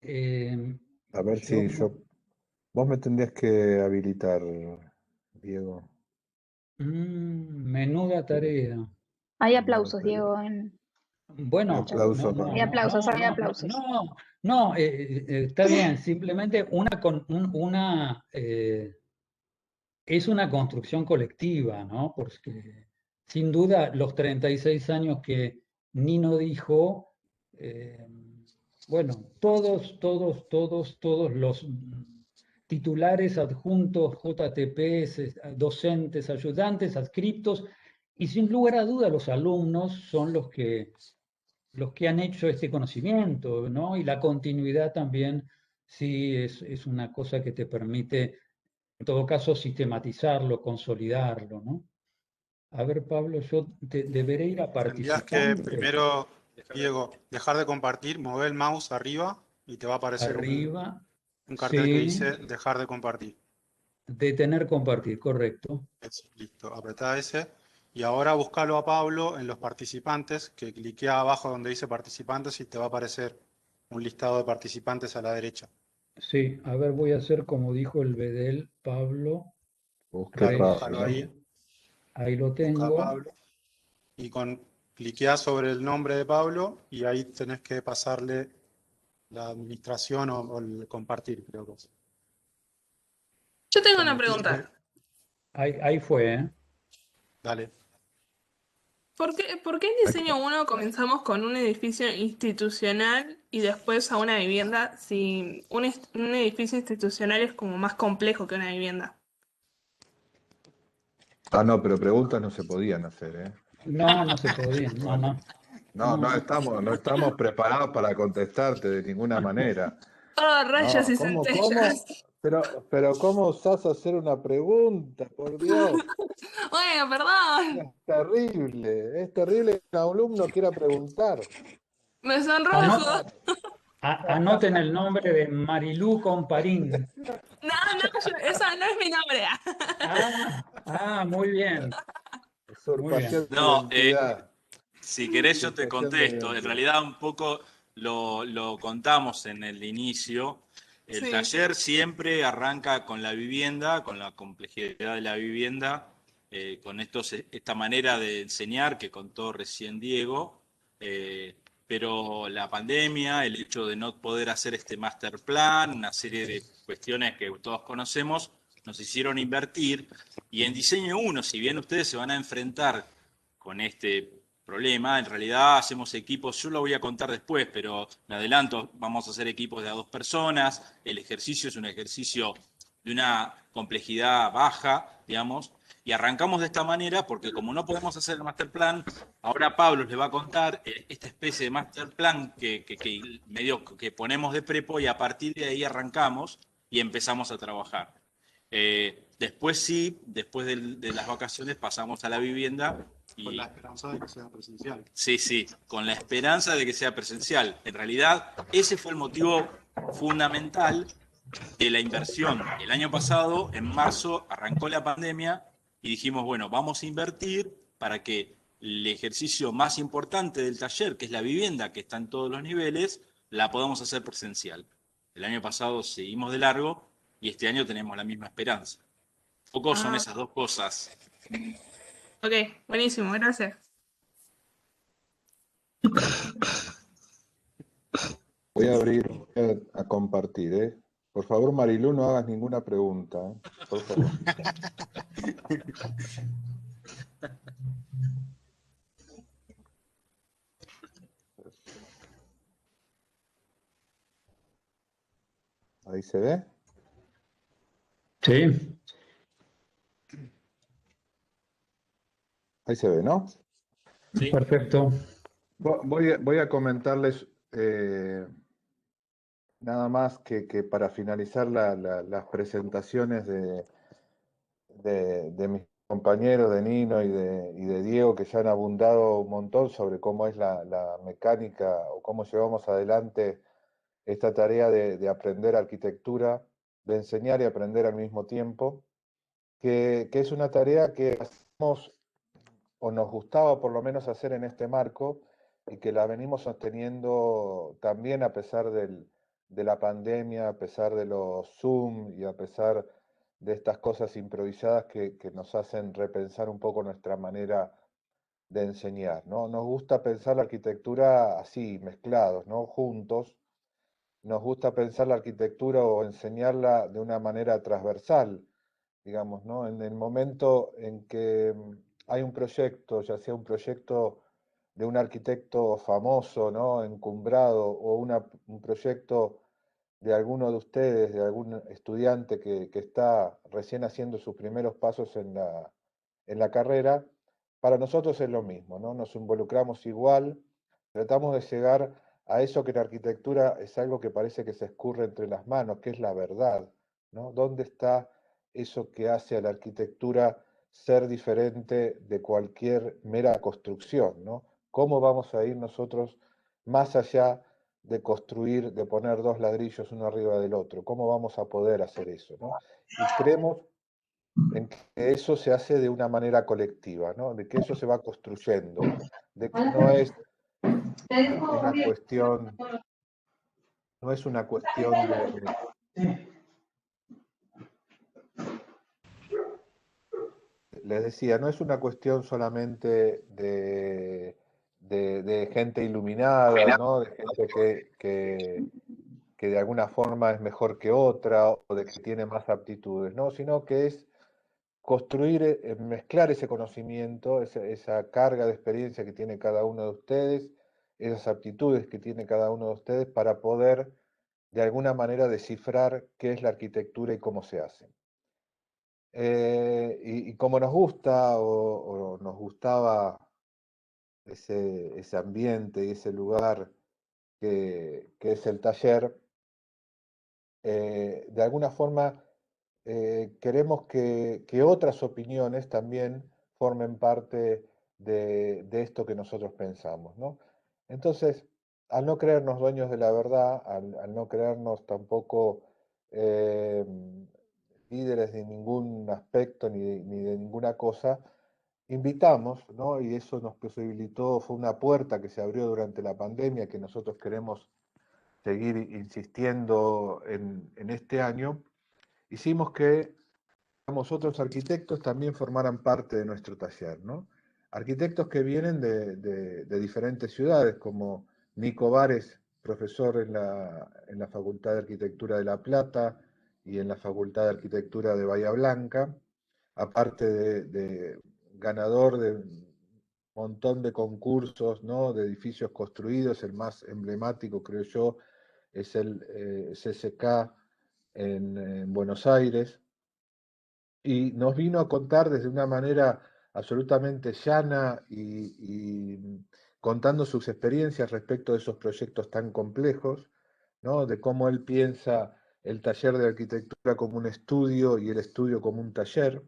Eh, A ver yo, si vos me tendrías que habilitar, Diego. menuda tarea. Hay No, aplausos, Diego. un Bueno, aplauso Hay aplausos, hay aplausos. no, está bien, simplemente es una construcción colectiva, ¿no? Porque sin duda los 36 años que Nino dijo, eh, bueno, todos los titulares adjuntos, JTPs, docentes, ayudantes, adscriptos, y sin lugar a duda los alumnos son los que han hecho este conocimiento, ¿no? Y la continuidad también, sí, es una cosa que te permite, en todo caso, sistematizarlo, consolidarlo, ¿no? A ver, Pablo, yo deberé ir a Tendrías que participante, primero, Diego, dejar de compartir, mover el mouse arriba y te va a aparecer arriba, un cartel que sí, dice dejar de compartir. detener, compartir, correcto. Listo, apretá ese. Y ahora búscalo a Pablo en los participantes, que cliquea abajo donde dice participantes y te va a aparecer un listado de participantes a la derecha. Sí, a ver, voy a hacer como dijo el Bedel, Pablo Busque Claro, Reyes, búscalo Pablo. ahí, ahí lo busca a tengo. Pablo y cliquea sobre el nombre de Pablo y ahí tenés que pasarle la administración o el compartir, creo que es. Yo tengo una Cuando pregunta. Ahí fue, ¿eh? ¿Por por qué en diseño 1 comenzamos con un edificio institucional y después a una vivienda si un edificio institucional es como más complejo que una vivienda? Ah, no, pero preguntas no se podían hacer, ¿eh? No, no se podía, no, no, No, no, no. no estamos preparados para contestarte de ninguna manera. Oh, rayos No, y cómo? centellas. Pero ¿cómo osás hacer una pregunta? Por Dios, Bueno, perdón. es terrible que un alumno quiera preguntar. Me Ano- sonrojo. Anoten el nombre de Marilú Comparín. No, no, esa no es mi nombre. Muy bien, muy bien. Usurpación de No, identidad. si querés yo te Usurpación de contesto. En identidad. realidad un poco lo contamos en el inicio. El Sí. taller siempre arranca con la vivienda, con la complejidad de la vivienda, con esta manera de enseñar que contó recién Diego. Pero la pandemia, el hecho de no poder hacer este master plan, una serie de cuestiones que todos conocemos, nos hicieron invertir. Y en diseño 1, si bien ustedes se van a enfrentar con este problema. En realidad hacemos equipos, yo lo voy a contar después, pero me adelanto, vamos a hacer equipos de a 2 personas. El ejercicio es un ejercicio de una complejidad baja, digamos, y arrancamos de esta manera porque como no podemos hacer el master plan, ahora Pablo les va a contar esta especie de master plan que medio que ponemos de prepo y a partir de ahí arrancamos y empezamos a trabajar. Después sí, después de las vacaciones pasamos a la vivienda Con la y esperanza de que sea presencial. sí, con la esperanza de que sea presencial. En realidad, ese fue el motivo fundamental de la inversión. El año pasado, en marzo, arrancó la pandemia y dijimos, bueno, vamos a invertir para que el ejercicio más importante del taller, que es la vivienda, que está en todos los niveles, la podamos hacer presencial. El año pasado seguimos de largo y este año tenemos la misma esperanza. Un poco son Ah, esas dos cosas. ok, buenísimo, gracias. Voy a abrir a compartir, ¿eh? Por favor, Marilú, no hagas ninguna pregunta, ¿eh? Por favor. Ahí se ve. Sí, Ahí se ve, ¿no? Sí. perfecto. Voy a comentarles nada más que para finalizar las presentaciones de mis compañeros, de Nino y de Diego, que ya han abundado un montón sobre cómo es la mecánica o cómo llevamos adelante esta tarea de aprender arquitectura, de enseñar y aprender al mismo tiempo, que es una tarea que hacemos o nos gustaba por lo menos hacer en este marco, y que la venimos sosteniendo también a pesar de la pandemia, a pesar de los Zoom y a pesar de estas cosas improvisadas que nos hacen repensar un poco nuestra manera de enseñar, ¿no? Nos gusta pensar la arquitectura así, mezclados, ¿no? Juntos. Nos gusta pensar la arquitectura o enseñarla de una manera transversal, digamos, ¿no? En el momento en que hay un proyecto, ya sea un proyecto de un arquitecto famoso, ¿no? Encumbrado, o un proyecto de alguno de ustedes, de algún estudiante que está recién haciendo sus primeros pasos en la carrera, para nosotros es lo mismo, ¿no? Nos involucramos igual, tratamos de llegar a eso que en arquitectura es algo que parece que se escurre entre las manos, que es la verdad, ¿no? ¿Dónde está eso que hace a la arquitectura ser diferente de cualquier mera construcción, ¿no? ¿Cómo vamos a ir nosotros más allá de construir, de poner dos ladrillos uno arriba del otro? ¿Cómo vamos a poder hacer eso, ¿no? Y creemos en que eso se hace de una manera colectiva, ¿no? De que eso se va construyendo, de que no es una cuestión, no es una cuestión de, les decía, no es una cuestión solamente de gente iluminada, ¿no? De gente que de alguna forma es mejor que otra o de que tiene más aptitudes, ¿no? Sino que es construir, mezclar ese conocimiento, esa carga de experiencia que tiene cada uno de ustedes, esas aptitudes que tiene cada uno de ustedes para poder de alguna manera descifrar qué es la arquitectura y cómo se hace. Y como nos gusta o nos gustaba ese ambiente y ese lugar que es el taller, de alguna forma queremos que otras opiniones también formen parte de esto que nosotros pensamos, ¿no? Entonces, al no creernos dueños de la verdad, al no creernos tampoco eh, líderes de ningún aspecto ni de ninguna cosa, invitamos, ¿no? Y eso nos posibilitó, fue una puerta que se abrió durante la pandemia que nosotros queremos seguir insistiendo en este año. Hicimos que otros arquitectos también formaran parte de nuestro taller, ¿no? Arquitectos que vienen de diferentes ciudades, como Nico Vares, profesor en la Facultad de Arquitectura de La Plata y en la Facultad de Arquitectura de Bahía Blanca, aparte de ganador de un montón de concursos, ¿no? De edificios construidos. El más emblemático, creo yo, es el CCK en Buenos Aires, y nos vino a contar desde una manera absolutamente llana y contando sus experiencias respecto de esos proyectos tan complejos, ¿no? De cómo él piensa el taller de arquitectura como un estudio y el estudio como un taller.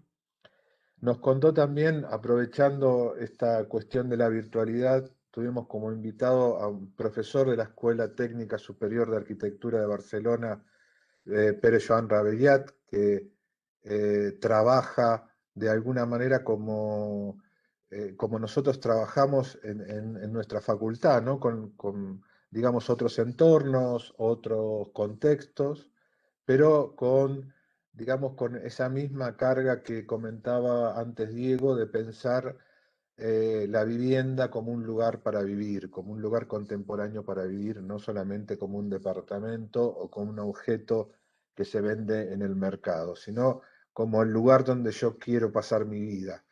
Nos contó también, aprovechando esta cuestión de la virtualidad, tuvimos como invitado a un profesor de la Escuela Técnica Superior de Arquitectura de Barcelona, Pere Joan Rabellat, que trabaja de alguna manera como nosotros trabajamos en nuestra facultad, ¿no? Con, digamos, otros entornos, otros contextos, pero con, digamos, con esa misma carga que comentaba antes Diego, de pensar la vivienda como un lugar para vivir, como un lugar contemporáneo para vivir, no solamente como un departamento o como un objeto que se vende en el mercado, sino como el lugar donde yo quiero pasar mi vida.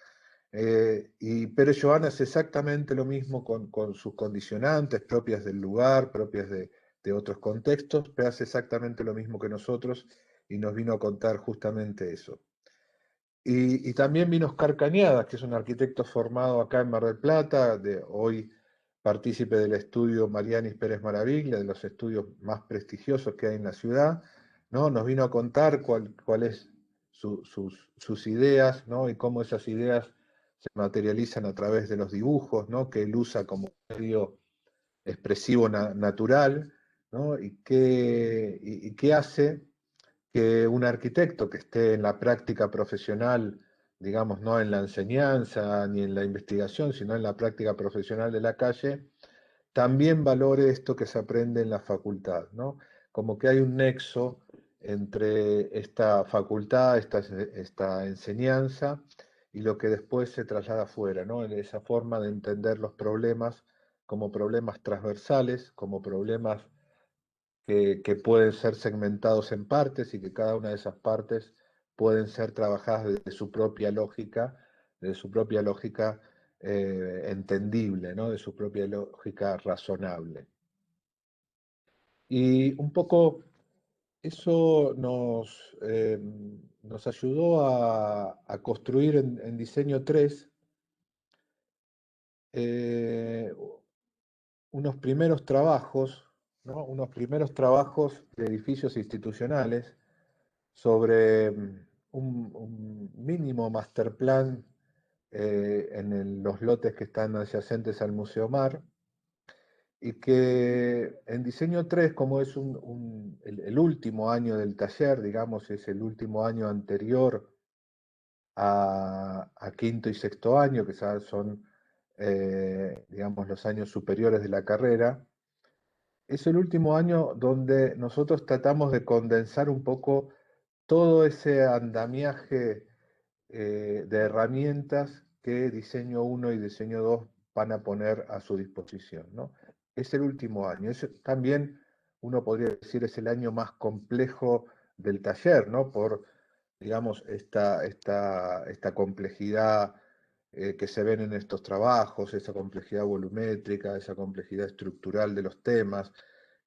Y Pere Joan es exactamente lo mismo con sus condicionantes propias del lugar, propias de otros contextos, pero hace exactamente lo mismo que nosotros y nos vino a contar justamente eso. Y también vino Oscar Cañadas, que es un arquitecto formado acá en Mar del Plata, hoy partícipe del estudio Marianis Pérez Maraviglia, de los estudios más prestigiosos que hay en la ciudad, ¿no? Nos vino a contar cuáles sus ideas, ¿no? Y cómo esas ideas se materializan a través de los dibujos, ¿no? Que él usa como medio expresivo natural, ¿no? Y qué hace que un arquitecto que esté en la práctica profesional digamos, no en la enseñanza ni en la investigación, sino en la práctica profesional de la calle, también valore esto que se aprende en la facultad, ¿no? Como que hay un nexo entre esta facultad, esta enseñanza y lo que después se traslada afuera, ¿no? En esa forma de entender los problemas como problemas transversales, como problemas que pueden ser segmentados en partes y que cada una de esas partes pueden ser trabajadas desde su propia lógica, entendible, ¿no? De su propia lógica razonable. Y un poco eso nos ayudó a construir en Diseño 3 unos primeros trabajos, ¿no? Unos primeros trabajos de edificios institucionales sobre un mínimo master plan en los lotes que están adyacentes al Museo Mar, y que en Diseño 3, como es el último año del taller, digamos, es el último año anterior a quinto y sexto año, que son, digamos, los años superiores de la carrera, es el último año donde nosotros tratamos de condensar un poco todo ese andamiaje de herramientas que Diseño 1 y Diseño 2 van a poner a su disposición, ¿no? Es el último año. También uno podría decir es el año más complejo del taller, ¿no? Por, digamos, esta complejidad que se ven en estos trabajos, esa complejidad volumétrica, esa complejidad estructural de los temas,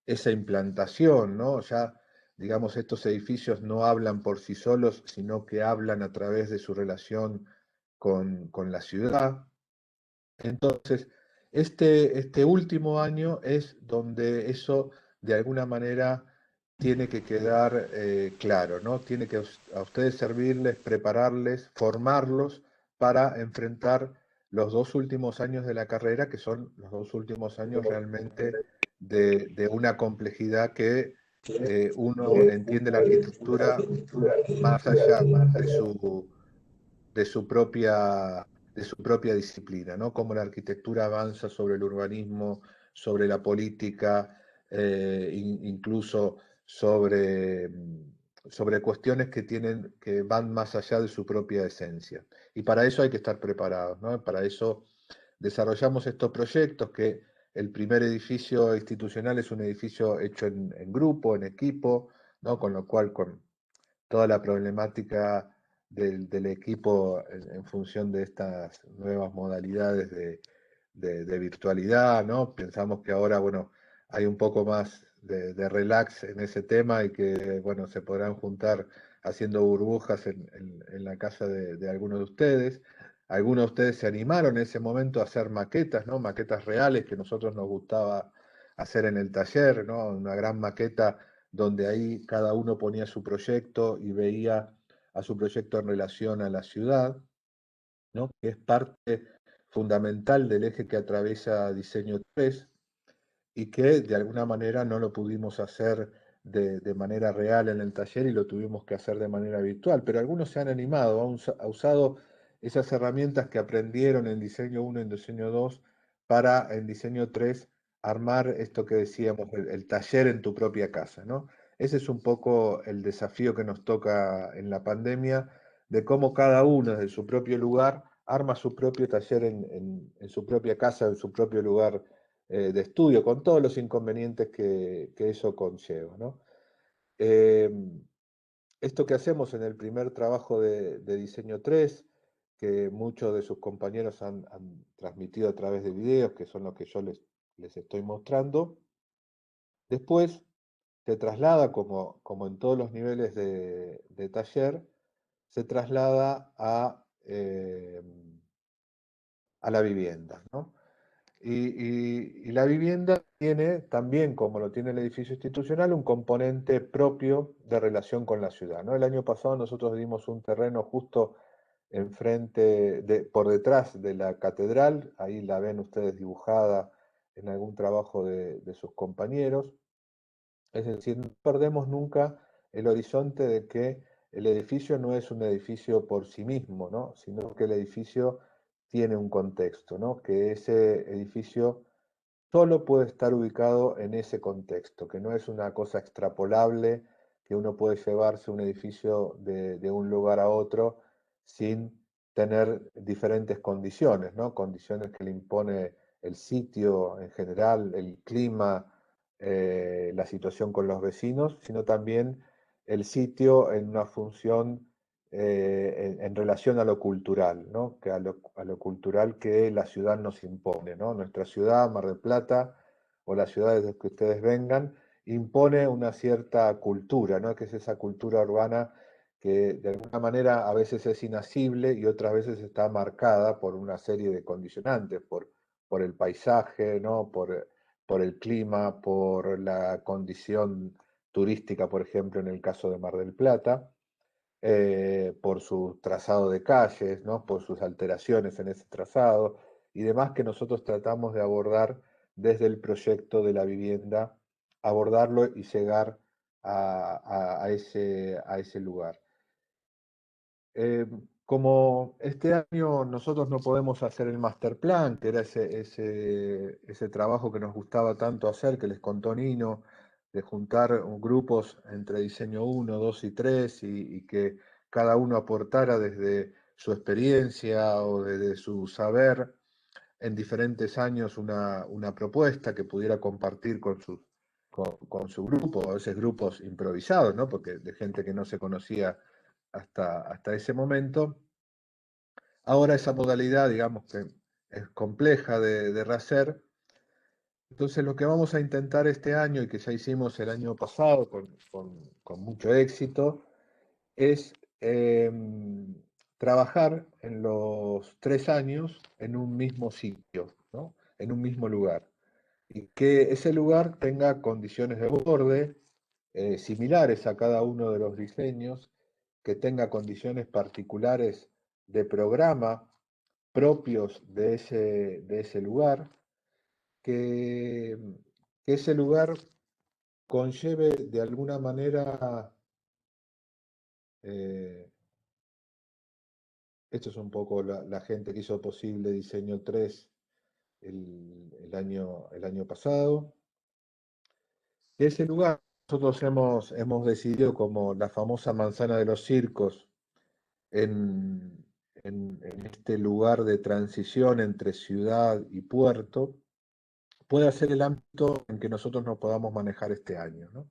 esa implantación, ¿no? Ya, digamos, estos edificios no hablan por sí solos, sino que hablan a través de su relación con la ciudad. Entonces, este último año es donde eso, de alguna manera, tiene que quedar claro, ¿no? Tiene que a ustedes servirles, prepararles, formarlos para enfrentar los 2 últimos años de la carrera, que son los 2 últimos años realmente de una complejidad que uno entiende la arquitectura más allá de su propia, de su propia disciplina, ¿no? Cómo la arquitectura avanza sobre el urbanismo, sobre la política, incluso sobre cuestiones que van más allá de su propia esencia. Y para eso hay que estar preparados, ¿no? Para eso desarrollamos estos proyectos que el primer edificio institucional es un edificio hecho en grupo, en equipo, ¿no? Con lo cual, con toda la problemática del equipo en función de estas nuevas modalidades de virtualidad, ¿no? Pensamos que ahora, bueno, hay un poco más de relax en ese tema y que, bueno, se podrán juntar haciendo burbujas en la casa de algunos de ustedes. Algunos de ustedes se animaron en ese momento a hacer maquetas, ¿no? Maquetas reales que nosotros nos gustaba hacer en el taller, ¿no? Una gran maqueta donde ahí cada uno ponía su proyecto y veía a su proyecto en relación a la ciudad, ¿no? Que es parte fundamental del eje que atraviesa Diseño 3 y que de alguna manera no lo pudimos hacer de manera real en el taller y lo tuvimos que hacer de manera virtual, pero algunos se han animado, han usado esas herramientas que aprendieron en Diseño 1 y en Diseño 2 para en Diseño 3 armar esto que decíamos, el taller en tu propia casa, ¿no? Ese es un poco el desafío que nos toca en la pandemia, de cómo cada uno desde su propio lugar arma su propio taller en su propia casa, en su propio lugar de estudio, con todos los inconvenientes que eso conlleva, ¿no? Esto que hacemos en el primer trabajo de Diseño 3, que muchos de sus compañeros han transmitido a través de videos, que son los que yo les estoy mostrando, después se traslada, como en todos los niveles de taller, se traslada a la vivienda, ¿no? Y la vivienda tiene también, como lo tiene el edificio institucional, un componente propio de relación con la ciudad, ¿no? El año pasado nosotros dimos un terreno justo enfrente, por detrás de la catedral, ahí la ven ustedes dibujada en algún trabajo de sus compañeros. Es decir, no perdemos nunca el horizonte de que el edificio no es un edificio por sí mismo, ¿no? Sino que el edificio tiene un contexto, ¿no? Que ese edificio solo puede estar ubicado en ese contexto, que no es una cosa extrapolable, que uno puede llevarse un edificio de un lugar a otro sin tener diferentes condiciones, ¿no? Condiciones que le impone el sitio en general, el clima, la situación con los vecinos, sino también el sitio en una función en relación a lo cultural, ¿no? Que a lo cultural que la ciudad nos impone, ¿no? Nuestra ciudad, Mar del Plata, o las ciudades de que ustedes vengan, impone una cierta cultura, ¿no? Que es esa cultura urbana que de alguna manera a veces es inasible y otras veces está marcada por una serie de condicionantes, por el paisaje, ¿no? Por el clima, por la condición turística, por ejemplo, en el caso de Mar del Plata, por su trazado de calles, ¿no? Por sus alteraciones en ese trazado y demás que nosotros tratamos de abordar desde el proyecto de la vivienda, abordarlo y llegar a ese lugar. Como este año nosotros no podemos hacer el master plan, que era ese trabajo que nos gustaba tanto hacer, que les contó Nino, de juntar grupos entre diseño 1, 2 y 3 y que cada uno aportara desde su experiencia o desde su saber en diferentes años una propuesta que pudiera compartir con su grupo, a veces grupos improvisados, ¿no? Porque de gente que no se conocía hasta ese momento. Ahora esa modalidad, digamos que es compleja de rehacer. Entonces lo que vamos a intentar este año y que ya hicimos el año pasado con mucho éxito es trabajar en los 3 años en un mismo sitio, ¿no? En un mismo lugar. Y que ese lugar tenga condiciones de borde similares a cada uno de los diseños, que tenga condiciones particulares de programa propios de ese lugar, que, que ese lugar conlleve de alguna manera, esto es un poco la gente que hizo posible Diseño 3 el año pasado, que ese lugar nosotros hemos decidido como la famosa manzana de los circos en este lugar de transición entre ciudad y puerto, puede ser el ámbito en que nosotros nos podamos manejar este año, ¿no?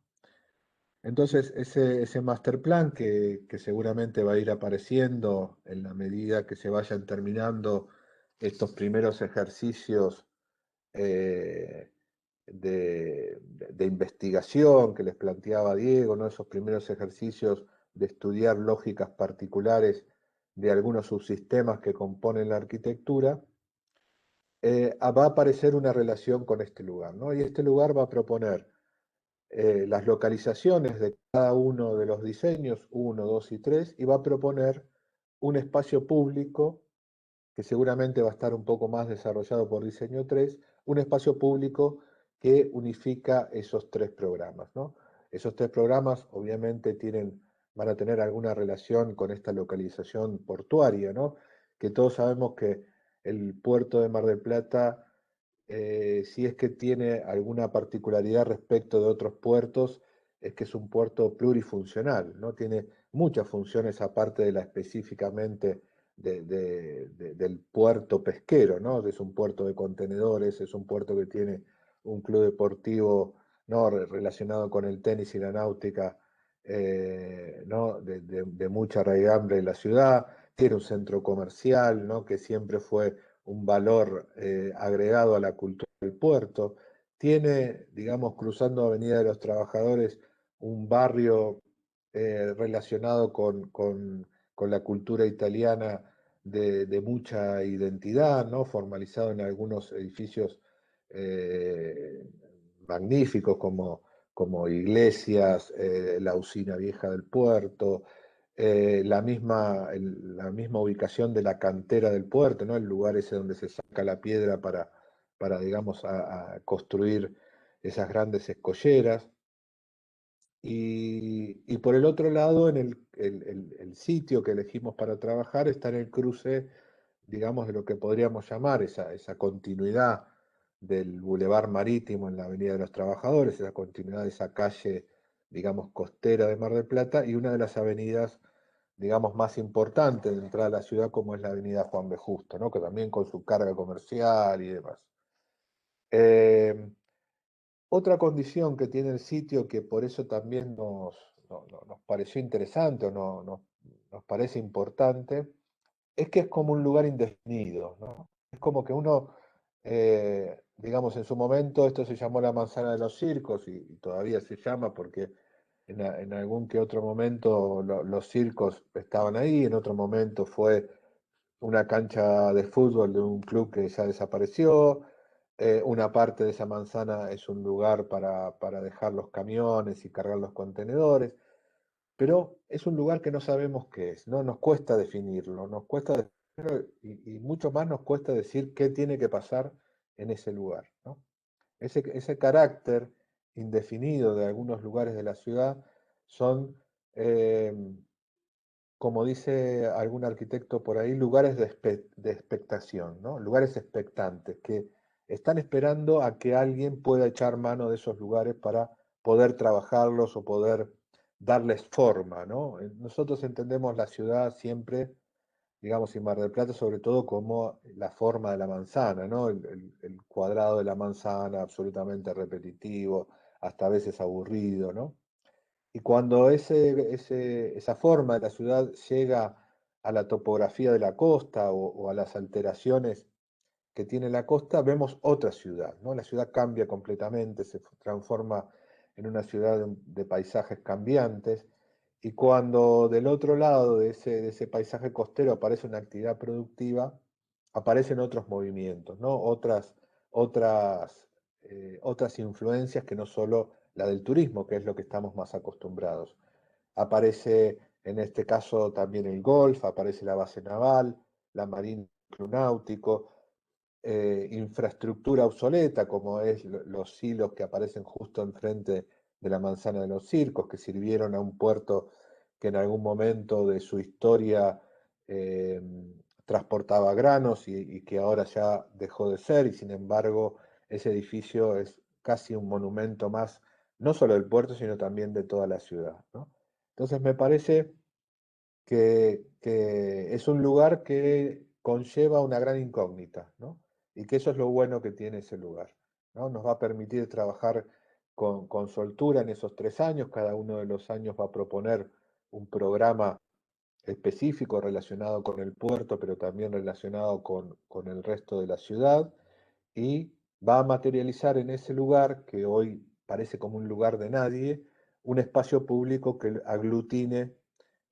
Entonces, ese master plan que seguramente va a ir apareciendo en la medida que se vayan terminando estos primeros ejercicios de investigación que les planteaba Diego, ¿no? Esos primeros ejercicios de estudiar lógicas particulares de algunos subsistemas que componen la arquitectura, va a aparecer una relación con este lugar, ¿no? Y este lugar va a proponer las localizaciones de cada uno de los diseños, 1, 2 y 3, y va a proponer un espacio público que seguramente va a estar un poco más desarrollado por diseño 3, un espacio público que unifica esos 3 programas, ¿no? Esos 3 programas obviamente van a tener alguna relación con esta localización portuaria, ¿no? Que todos sabemos que el puerto de Mar del Plata, si es que tiene alguna particularidad respecto de otros puertos, es que es un puerto plurifuncional, ¿no? Tiene muchas funciones aparte de la específicamente del puerto pesquero, ¿no? Es un puerto de contenedores, es un puerto que tiene un club deportivo, ¿no? Relacionado con el tenis y la náutica, ¿no? De mucha raigambre en la ciudad, tiene un centro comercial, ¿no? Que siempre fue un valor agregado a la cultura del puerto, tiene, digamos, cruzando Avenida de los Trabajadores, un barrio relacionado con la cultura italiana de mucha identidad, ¿no? Formalizado en algunos edificios magníficos como iglesias, la usina vieja del puerto, la misma ubicación de la cantera del puerto, ¿no? El lugar ese donde se saca la piedra para digamos, a construir esas grandes escolleras. Y por el otro lado, el sitio que elegimos para trabajar está en el cruce, digamos, de lo que podríamos llamar esa continuidad del Boulevard Marítimo en la Avenida de los Trabajadores, esa continuidad de esa calle, digamos, costera de Mar del Plata, y una de las avenidas, digamos, más importantes de entrada a la ciudad, como es la Avenida Juan B. Justo, ¿no? Que también con su carga comercial y demás. Otra condición que tiene el sitio, que por eso también nos pareció interesante o nos parece importante, es que es como un lugar indefinido, ¿no? Es como que uno, digamos, en su momento esto se llamó la manzana de los circos y todavía se llama porque en algún que otro momento los circos estaban ahí, en otro momento fue una cancha de fútbol de un club que ya desapareció, una parte de esa manzana es un lugar para dejar los camiones y cargar los contenedores, pero es un lugar que no sabemos qué es, ¿no? Nos cuesta definirlo, nos cuesta definirlo y mucho más nos cuesta decir qué tiene que pasar en ese lugar, ¿no? Ese carácter indefinido de algunos lugares de la ciudad son, eh, como dice algún arquitecto por ahí, lugares de expectación, ¿no? Lugares expectantes, que están esperando a que alguien pueda echar mano de esos lugares para poder trabajarlos o poder darles forma, ¿no? Nosotros entendemos la ciudad siempre, digamos, y Mar del Plata sobre todo como la forma de la manzana, ¿no? El cuadrado de la manzana absolutamente repetitivo, hasta a veces aburrido, ¿no? Y cuando esa forma de la ciudad llega a la topografía de la costa o a las alteraciones que tiene la costa, vemos otra ciudad, ¿no? La ciudad cambia completamente, se transforma en una ciudad de paisajes cambiantes, y cuando del otro lado de ese paisaje costero aparece una actividad productiva, aparecen otros movimientos, ¿no? Otras influencias que no solo la del turismo, que es lo que estamos más acostumbrados. Aparece en este caso también el golf, aparece la base naval, la marina, el club náutico, infraestructura obsoleta, como es los silos que aparecen justo enfrente de la manzana de los circos, que sirvieron a un puerto que en algún momento de su historia eh, transportaba granos y que ahora ya dejó de ser, y sin embargo ese edificio es casi un monumento más, no solo del puerto, sino también de toda la ciudad, ¿no? Entonces me parece que es un lugar que conlleva una gran incógnita, ¿no? Y que eso es lo bueno que tiene ese lugar, ¿no? Nos va a permitir trabajar con soltura en esos 3 años. Cada uno de los años va a proponer un programa específico relacionado con el puerto, pero también relacionado con el resto de la ciudad, y va a materializar en ese lugar, que hoy parece como un lugar de nadie, un espacio público que aglutine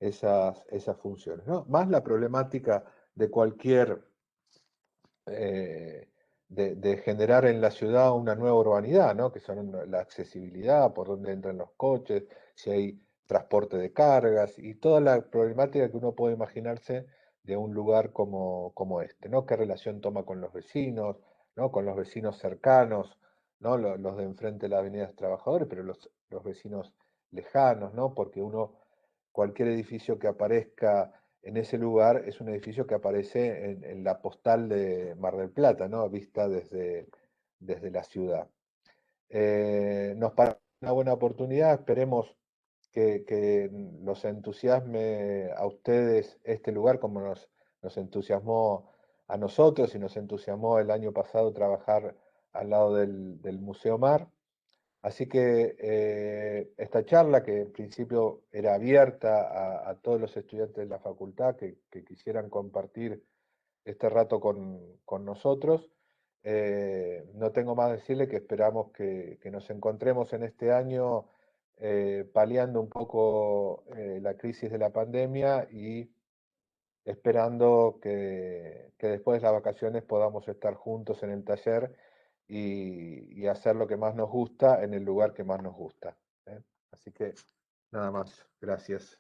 esas funciones, ¿no? Más la problemática de cualquier, de generar en la ciudad una nueva urbanidad, ¿no? Que son la accesibilidad, por dónde entran los coches, si hay transporte de cargas y toda la problemática que uno puede imaginarse de un lugar como este, ¿no? ¿Qué relación toma con los vecinos, ¿no? Con los vecinos cercanos, ¿no? Los de enfrente de la Avenida de los Trabajadores, pero los vecinos lejanos, ¿no? Porque cualquier edificio que aparezca en ese lugar es un edificio que aparece en la postal de Mar del Plata, ¿no? Vista desde la ciudad. Nos parece una buena oportunidad, esperemos que los entusiasme a ustedes este lugar como nos entusiasmó a nosotros y nos entusiasmó el año pasado trabajar al lado del Museo Mar. Así que esta charla, que en principio era abierta a todos los estudiantes de la facultad que quisieran compartir este rato con nosotros, no tengo más que decirle que esperamos que nos encontremos en este año paliando un poco la crisis de la pandemia y esperando que después de las vacaciones podamos estar juntos en el taller y hacer lo que más nos gusta en el lugar que más nos gusta, ¿eh? Así que nada más, gracias.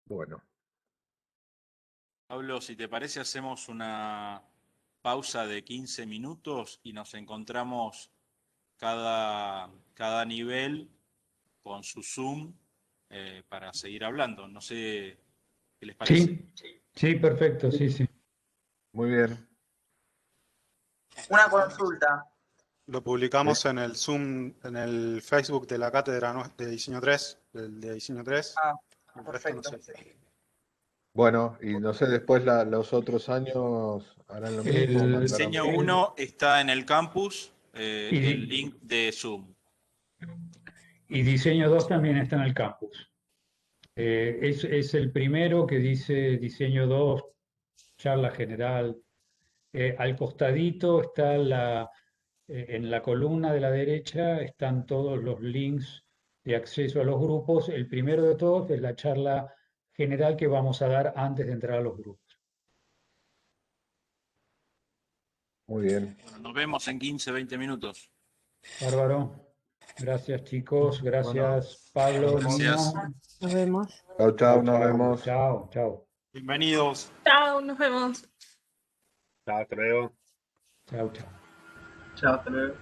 Bueno, Pablo, si te parece, hacemos una pausa de 15 minutos y nos encontramos cada nivel con su Zoom para seguir hablando. No sé qué les parece. Sí, perfecto, sí. Muy bien. Una consulta. Lo publicamos en el Zoom, en el Facebook de la cátedra de Diseño 3, de Diseño 3. Ah, El resto no perfecto. sé. Bueno, y no sé, después los otros años harán lo mismo, El- mandarán Diseño el- 1 está en el campus, Y, el link de Zoom. y diseño 2 también está en el campus. Es el primero que dice diseño 2, charla general. Al costadito está en la columna de la derecha están todos los links de acceso a los grupos. El primero de todos es la charla general que vamos a dar antes de entrar a los grupos. muy bien. Bueno, nos vemos en 15, 20 minutos. Bárbaro. Gracias, chicos. Gracias, Pablo, Gracias. Nino. Nos vemos. Chao, chao, nos vemos. Chao. Bienvenidos. Chao, nos vemos. Chao, hasta luego. Chao. Chao, hasta luego.